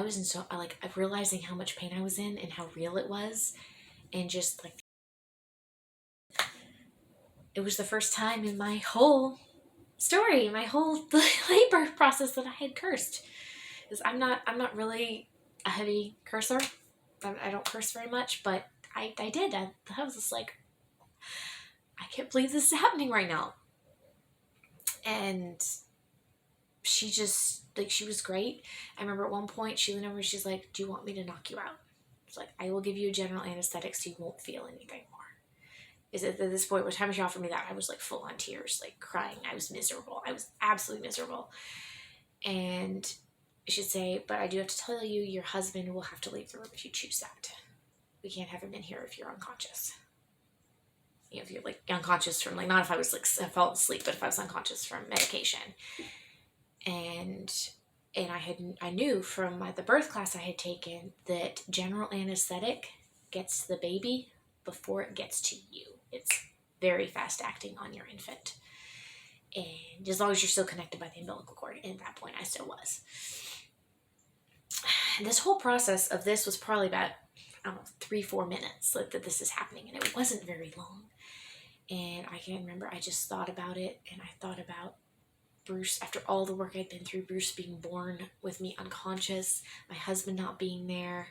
was I'm realizing how much pain I was in and how real it was. And just like, it was the first time in my whole story, my whole labor process that I had cursed. Because I'm not really a heavy cursor. I don't curse very much, but I did. I was just like, I can't believe this is happening right now. And she just, like, she was great. I remember at one point she leaned over and she's like, do you want me to knock you out? It's like, I will give you a general anesthetic so you won't feel anything more. Is it at this point, what time she offered me that, I was like full on tears, like crying. I was miserable. I was absolutely miserable. And she'd say, but I do have to tell you, your husband will have to leave the room if you choose that. We can't have him in here if you're unconscious. You know, if you're like unconscious from, like, not if I was like falling asleep, but if I was unconscious from medication. And I knew from the birth class I had taken that general anesthetic gets the baby before it gets to you. It's very fast acting on your infant. And as long as you're still connected by the umbilical cord, and at that point I still was. And this whole process of this was probably about, I don't know, 3-4 minutes that this is happening, and it wasn't very long. And I can remember I just thought about it, and I thought about Bruce, after all the work I'd been through, Bruce being born with me unconscious, my husband not being there,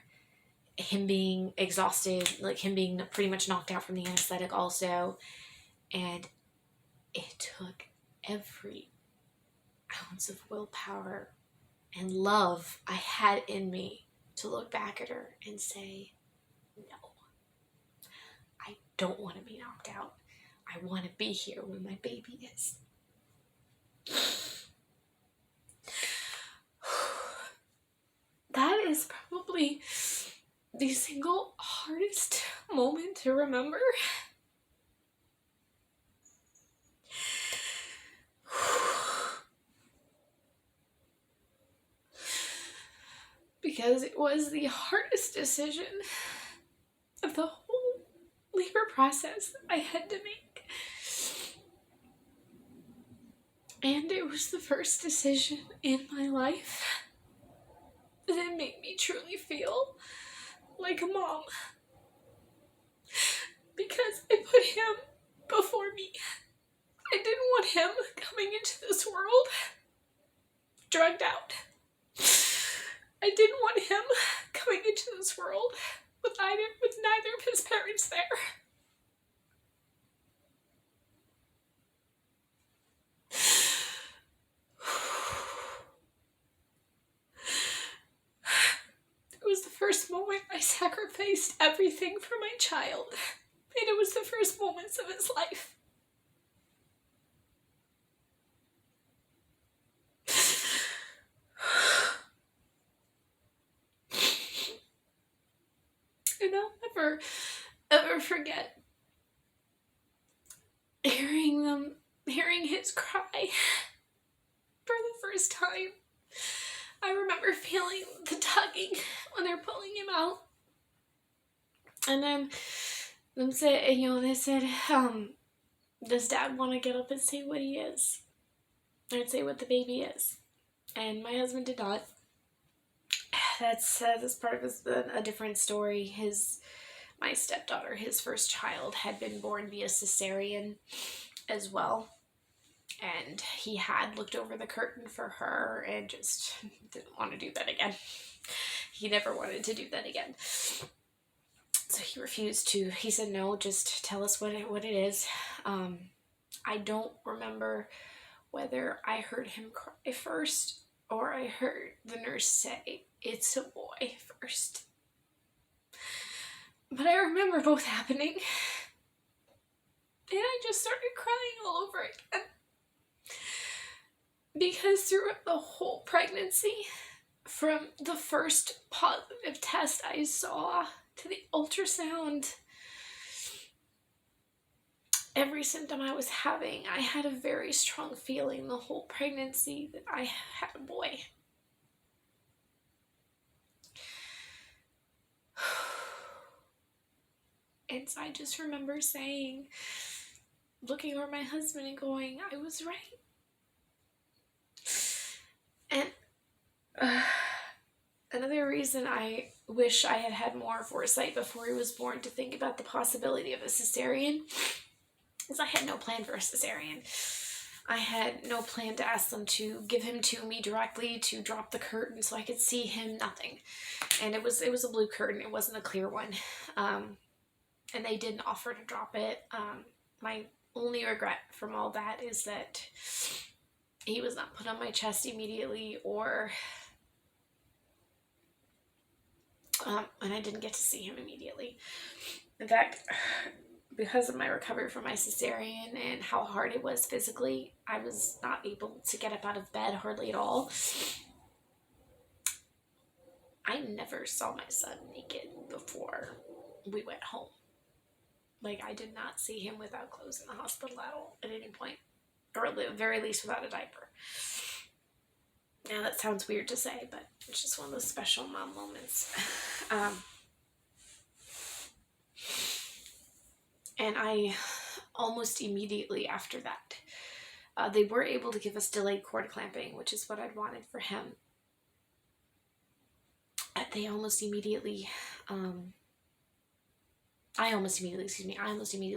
him being exhausted, like him being pretty much knocked out from the anesthetic also. And it took every ounce of willpower and love I had in me to look back at her and say, no, I don't want to be knocked out. I want to be here when my baby is. That is probably the single hardest moment to remember. because it was the hardest decision of the whole labor process I had to make. And it was the first decision in my life that made me truly feel like a mom. Because I put him before me. I didn't want him coming into this world drugged out. I didn't want him coming into this world with neither of his parents there. It was the first moment I sacrificed everything for my child, and it was the first moments of his life. And I'll never, ever forget hearing his cry for the first time. I remember feeling the tugging when they're pulling him out. And then they said, does Dad want to get up and say what he is? Or say what the baby is? And my husband did not. That's part of a different story. My stepdaughter, his first child, had been born via cesarean as well. And he had looked over the curtain for her and just didn't want to do that again. He never wanted to do that again. So he refused to. He said, no, just tell us what it is. I don't remember whether I heard him cry first or I heard the nurse say, it's a boy first. But I remember both happening. And I just started crying all over again. Because throughout the whole pregnancy, from the first positive test I saw to the ultrasound, every symptom I was having, I had a very strong feeling the whole pregnancy that I had a boy. And so I just remember looking over my husband and going, I was right. And another reason I wish I had had more foresight before he was born to think about the possibility of a cesarean is I had no plan for a cesarean. I had no plan to ask them to give him to me directly, to drop the curtain so I could see him, nothing. And it was a blue curtain, it wasn't a clear one. And they didn't offer to drop it. My only regret from all that is that he was not put on my chest immediately, and I didn't get to see him immediately. In fact, because of my recovery from my cesarean and how hard it was physically, I was not able to get up out of bed hardly at all. I never saw my son naked before we went home. Like, I did not see him without clothes in the hospital at any point. Or at the very least without a diaper. Now that sounds weird to say, but it's just one of those special mom moments. And I almost immediately after that, they were able to give us delayed cord clamping, which is what I'd wanted for him. I almost immediately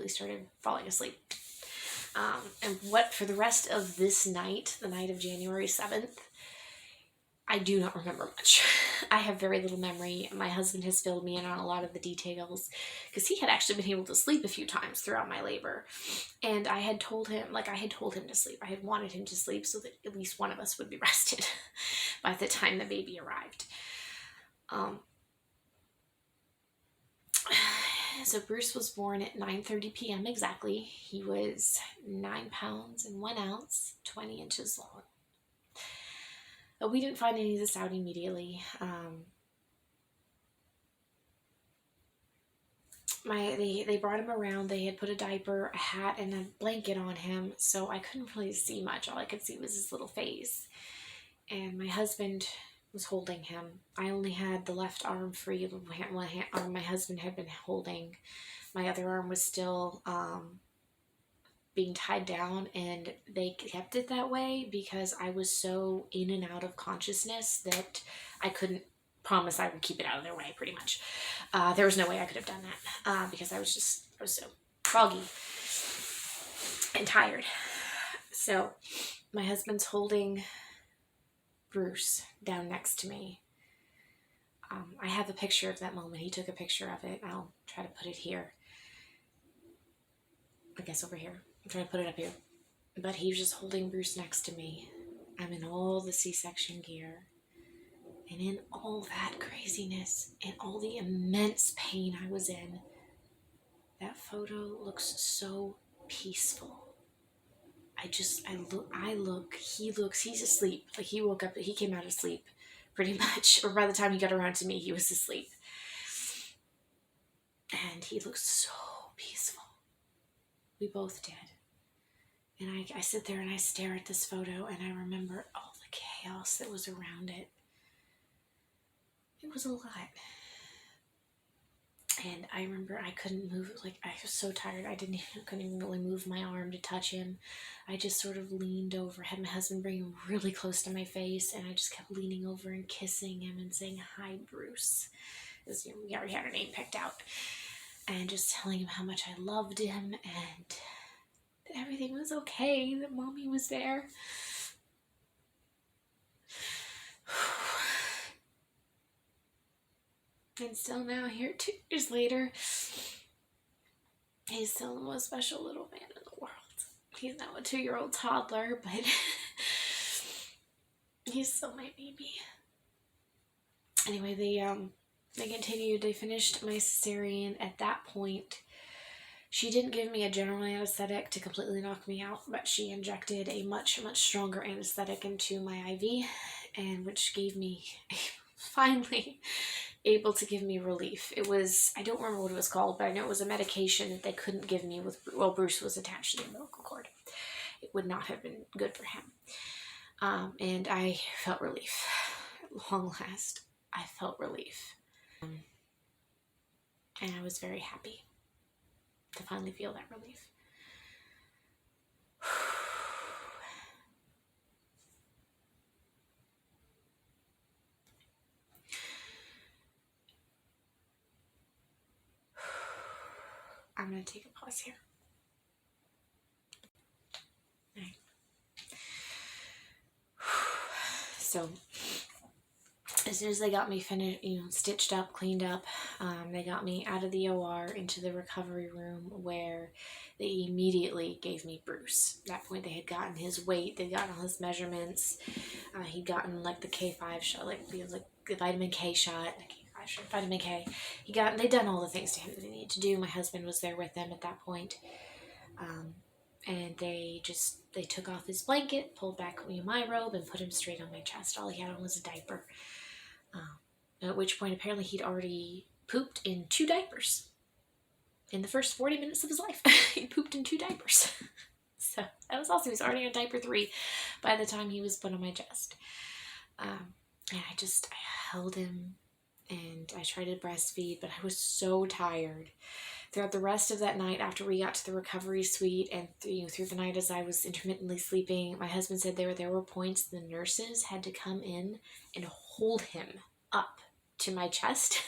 started falling asleep. And what for the rest of this night, the night of January 7th, I do not remember much. I have very little memory. My husband has filled me in on a lot of the details because he had actually been able to sleep a few times throughout my labor. And I had told him to sleep. I had wanted him to sleep so that at least one of us would be rested by the time the baby arrived. So Bruce was born at 9:30 p.m. exactly. He was 9 pounds and 1 ounce, 20 inches long. But we didn't find any of this out immediately. They brought him around. They had put a diaper, a hat, and a blanket on him, so I couldn't really see much. All I could see was his little face. And my husband was holding him. I only had the left arm free. One arm my husband had been holding. My other arm was still being tied down, and they kept it that way because I was so in and out of consciousness that I couldn't promise I would keep it out of their way, pretty much. There was no way I could have done that because I was so foggy and tired. So my husband's holding Bruce down next to me. I have a picture of that moment. He took a picture of it. I'll try to put it here. I guess over here. I'm trying to put it up here. But he was just holding Bruce next to me. I'm in all the C-section gear. And in all that craziness and all the immense pain I was in, that photo looks so peaceful. He's asleep. Like, he woke up, he came out of sleep pretty much. Or by the time he got around to me, he was asleep. And he looked so peaceful. We both did. And I sit there and I stare at this photo and I remember all the chaos that was around it. It was a lot. And I remember I couldn't move, like, I was so tired. Couldn't even really move my arm to touch him. I just sort of leaned over, had my husband bring him really close to my face, and I just kept leaning over and kissing him and saying, "Hi, Bruce." Because, you know, we already had our name picked out. And just telling him how much I loved him and that everything was okay, that Mommy was there. And still now, here 2 years later, he's still the most special little man in the world. He's now a 2-year-old toddler, but he's still my baby. Anyway, they continued. They finished my cesarean. At that point, she didn't give me a general anesthetic to completely knock me out, but she injected a much, much stronger anesthetic into my IV, and which gave me finally able to give me relief. It was, I don't remember what it was called, but I know it was a medication that they couldn't give me while Bruce was attached to the umbilical cord. It would not have been good for him. And I felt relief. At long last, I felt relief. And I was very happy to finally feel that relief. I'm going to take a pause here. All right. So, as soon as they got me finished, stitched up, cleaned up, they got me out of the OR into the recovery room where they immediately gave me Bruce. At that point, they had gotten his weight, they'd gotten all his measurements. He'd gotten like the K5 shot, like the vitamin K shot, vitamin K. They'd done all the things to him that they needed to do. My husband was there with them at that point. And they took off his blanket, pulled back my robe, and put him straight on my chest. All he had on was a diaper. At which point, apparently, he'd already pooped in 2 diapers. In the first 40 minutes of his life, he pooped in 2 diapers. So that was awesome. He was already on diaper 3 by the time he was put on my chest. And I held him, and I tried to breastfeed, but I was so tired. Throughout the rest of that night, after we got to the recovery suite, and through the night as I was intermittently sleeping, my husband said there were points the nurses had to come in and hold him up to my chest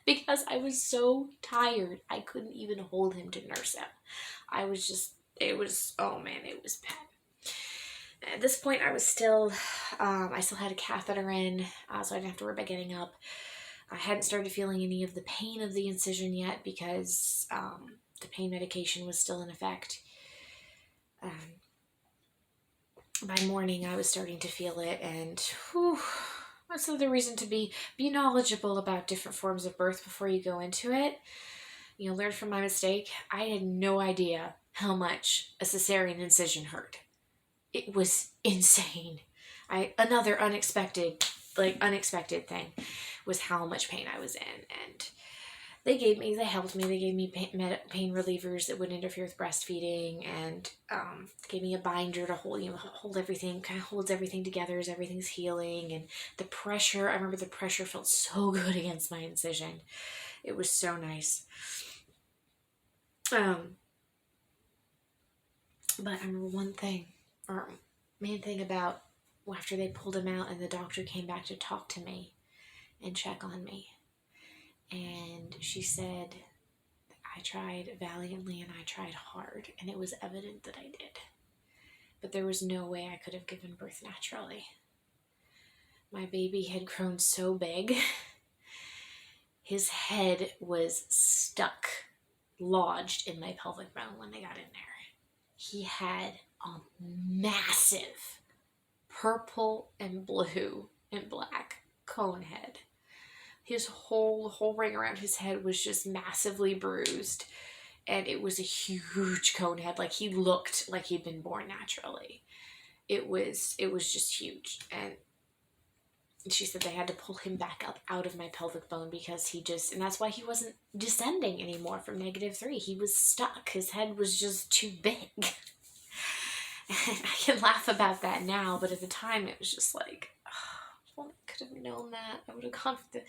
because I was so tired. I couldn't even hold him to nurse him. It was bad. At this point, I still had a catheter in, so I didn't have to worry about getting up. I hadn't started feeling any of the pain of the incision yet because the pain medication was still in effect. By morning, I was starting to feel it, and that's another reason to be knowledgeable about different forms of birth before you go into it. Learn from my mistake. I had no idea how much a cesarean incision hurt. It was insane. Another unexpected thing was how much pain I was in. And they helped me. They gave me pain relievers that wouldn't interfere with breastfeeding, and gave me a binder to hold everything, kind of holds everything together as everything's healing. And the pressure, I remember the pressure felt so good against my incision. It was so nice. But I remember one thing, or main thing about after they pulled him out and the doctor came back to talk to me and check on me. And she said, I tried valiantly and I tried hard, and it was evident that I did. But there was no way I could have given birth naturally. My baby had grown so big. His head was stuck, lodged in my pelvic bone when they got in there. He had a massive purple and blue and black cone head. His whole ring around his head was just massively bruised, and it was a huge cone head. Like, he looked like he'd been born naturally. It was just huge. And she said they had to pull him back up out of my pelvic bone because and that's why he wasn't descending anymore from -3. He was stuck. His head was just too big. And I can laugh about that now, but at the time it was just like, oh, I could have known that. I would have gone for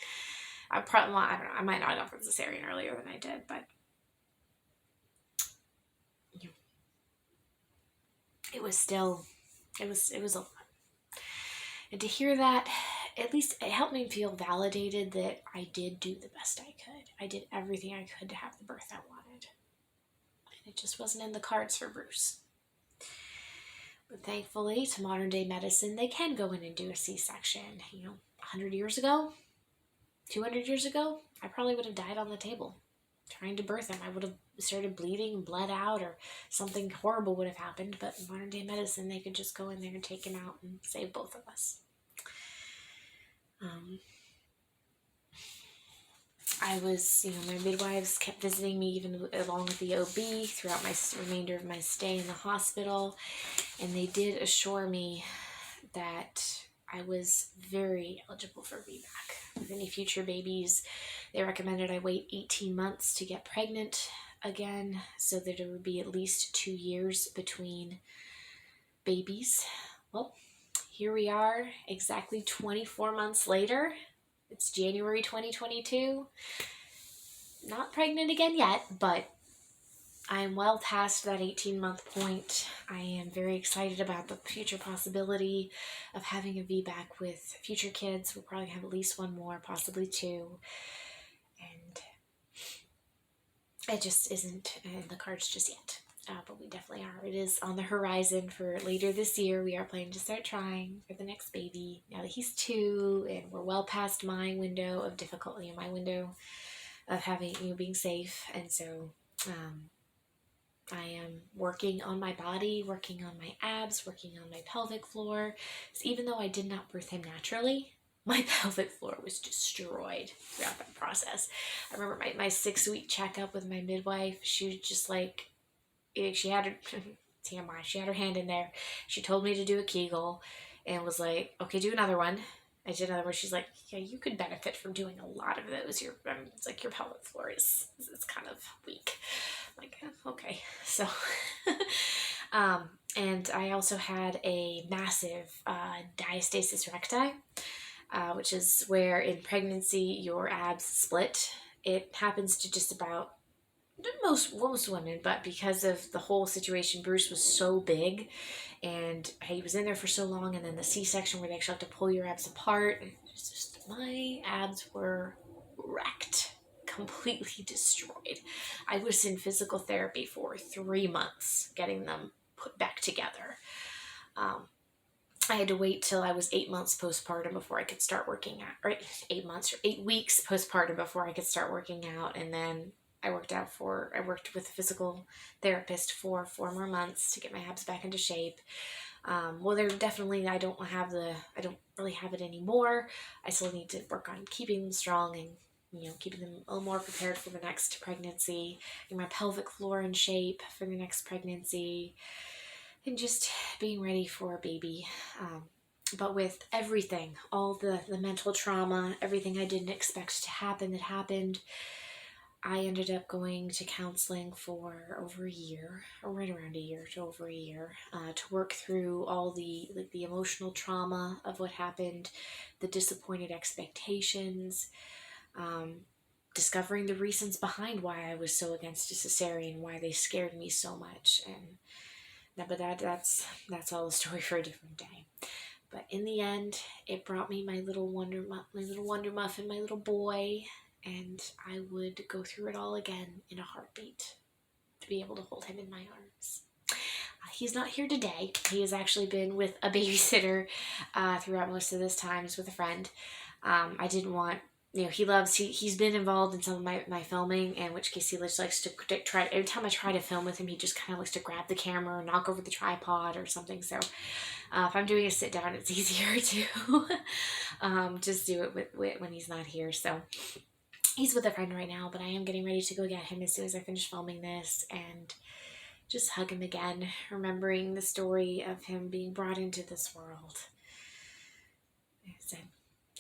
I don't know, I might not have gone for the cesarean earlier than I did, but it was still, it was a lot. And to hear that, at least it helped me feel validated that I did do the best I could. I did everything I could to have the birth I wanted. And it just wasn't in the cards for Bruce. But thankfully, to modern day medicine, they can go in and do a C-section. 100 years ago, 200 years ago, I probably would have died on the table trying to birth him. I would have started bleeding, bled out, or something horrible would have happened. But in modern day medicine, they could just go in there and take him out and save both of us. I was, my midwives kept visiting me even along with the OB throughout my remainder of my stay in the hospital. And they did assure me that I was very eligible for VBAC. With any future babies, they recommended I wait 18 months to get pregnant again, so that it would be at least 2 years between babies. Well, here we are, exactly 24 months later. It's January 2022. Not pregnant again yet, but I am well past that 18-month point. I am very excited about the future possibility of having a VBAC with future kids. We'll probably have at least one more, possibly 2. And it just isn't in the cards just yet. But we definitely are. It is on the horizon for later this year. We are planning to start trying for the next baby now that he's 2, and we're well past my window of difficulty, my window of having, being safe. And so I am working on my body, working on my abs, working on my pelvic floor. So even though I did not birth him naturally, my pelvic floor was destroyed throughout that process. I remember my 6-week checkup with my midwife. She was just like, she had her TMI. She had her hand in there. She told me to do a Kegel, and was like, "Okay, do another one." I did another one. She's like, "Yeah, you could benefit from doing a lot of those. It's like your pelvic floor is kind of weak." I'm like, okay. So, and I also had a massive Diastasis Recti, which is where in pregnancy your abs split. It happens to just about most women, but because of the whole situation, Bruce was so big and he was in there for so long, and then the C-section where they actually have to pull your abs apart, and it's just, my abs were wrecked, completely destroyed. I was in physical therapy for 3 months getting them put back together. I had to wait till I was 8 months postpartum before I could start working out, or 8 weeks postpartum before I could start working out. And then I worked with a physical therapist for 4 more months to get my abs back into shape. Well, they're definitely, I don't really have it anymore. I still need to work on keeping them strong and, keeping them a little more prepared for the next pregnancy, getting my pelvic floor in shape for the next pregnancy, and just being ready for a baby. But with everything, all the mental trauma, everything I didn't expect to happen that happened, I ended up going to counseling for over a year, or right around a year to over a year, to work through all the the emotional trauma of what happened, the disappointed expectations, discovering the reasons behind why I was so against a cesarean, why they scared me so much, and that's all a story for a different day. But in the end, it brought me my little wonder muffin, my little boy, and I would go through it all again in a heartbeat to be able to hold him in my arms. He's not here today. He has actually been with a babysitter throughout most of this time. He's with a friend. I didn't want, he's been involved in some of my filming, in which case he just likes to try, every time I try to film with him, he just kind of likes to grab the camera or knock over the tripod or something. So if I'm doing a sit down, it's easier to just do it when he's not here. So he's with a friend right now, but I am getting ready to go get him as soon as I finish filming this and just hug him again, remembering the story of him being brought into this world. I said,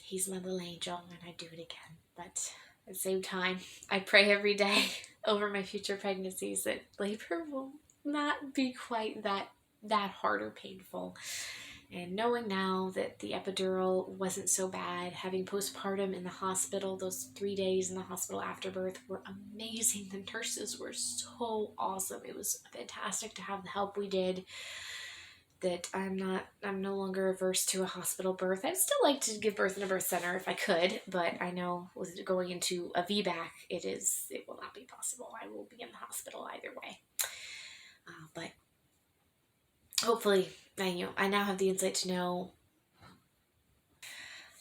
he's my little angel, and I do it again. But at the same time, I pray every day over my future pregnancies that labor will not be quite that hard or painful. And knowing now that the epidural wasn't so bad, having postpartum in the hospital, those 3 days in the hospital after birth were amazing. The nurses were so awesome. It was fantastic to have the help we did. That I'm no longer averse to a hospital birth. I'd still like to give birth in a birth center if I could, but I know with going into a VBAC, it will not be possible. I will be in the hospital either way. But hopefully, I now have the insight to know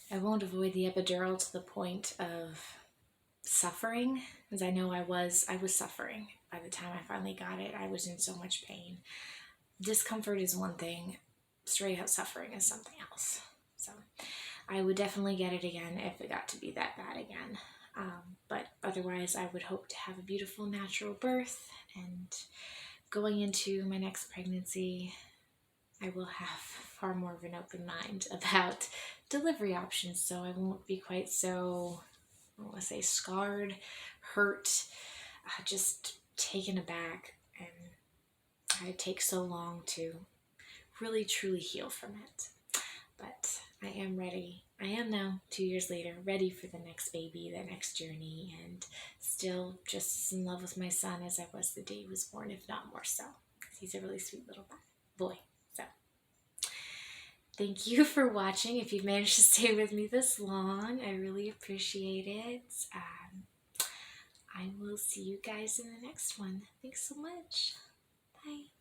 I won't avoid the epidural to the point of suffering, because I know I was suffering by the time I finally got it. I was in so much pain. Discomfort is one thing, straight out suffering is something else. So I would definitely get it again if it got to be that bad again. But otherwise, I would hope to have a beautiful natural birth, and going into my next pregnancy, I will have far more of an open mind about delivery options, so I won't be quite so, I don't want to say scarred, hurt, just taken aback, and it takes so long to really truly heal from it. But I am ready. I am now, 2 years later, ready for the next baby, the next journey, and still just as in love with my son as I was the day he was born, if not more so. He's a really sweet little boy. So thank you for watching. If you've managed to stay with me this long, I really appreciate it. I will see you guys in the next one. Thanks so much. Bye.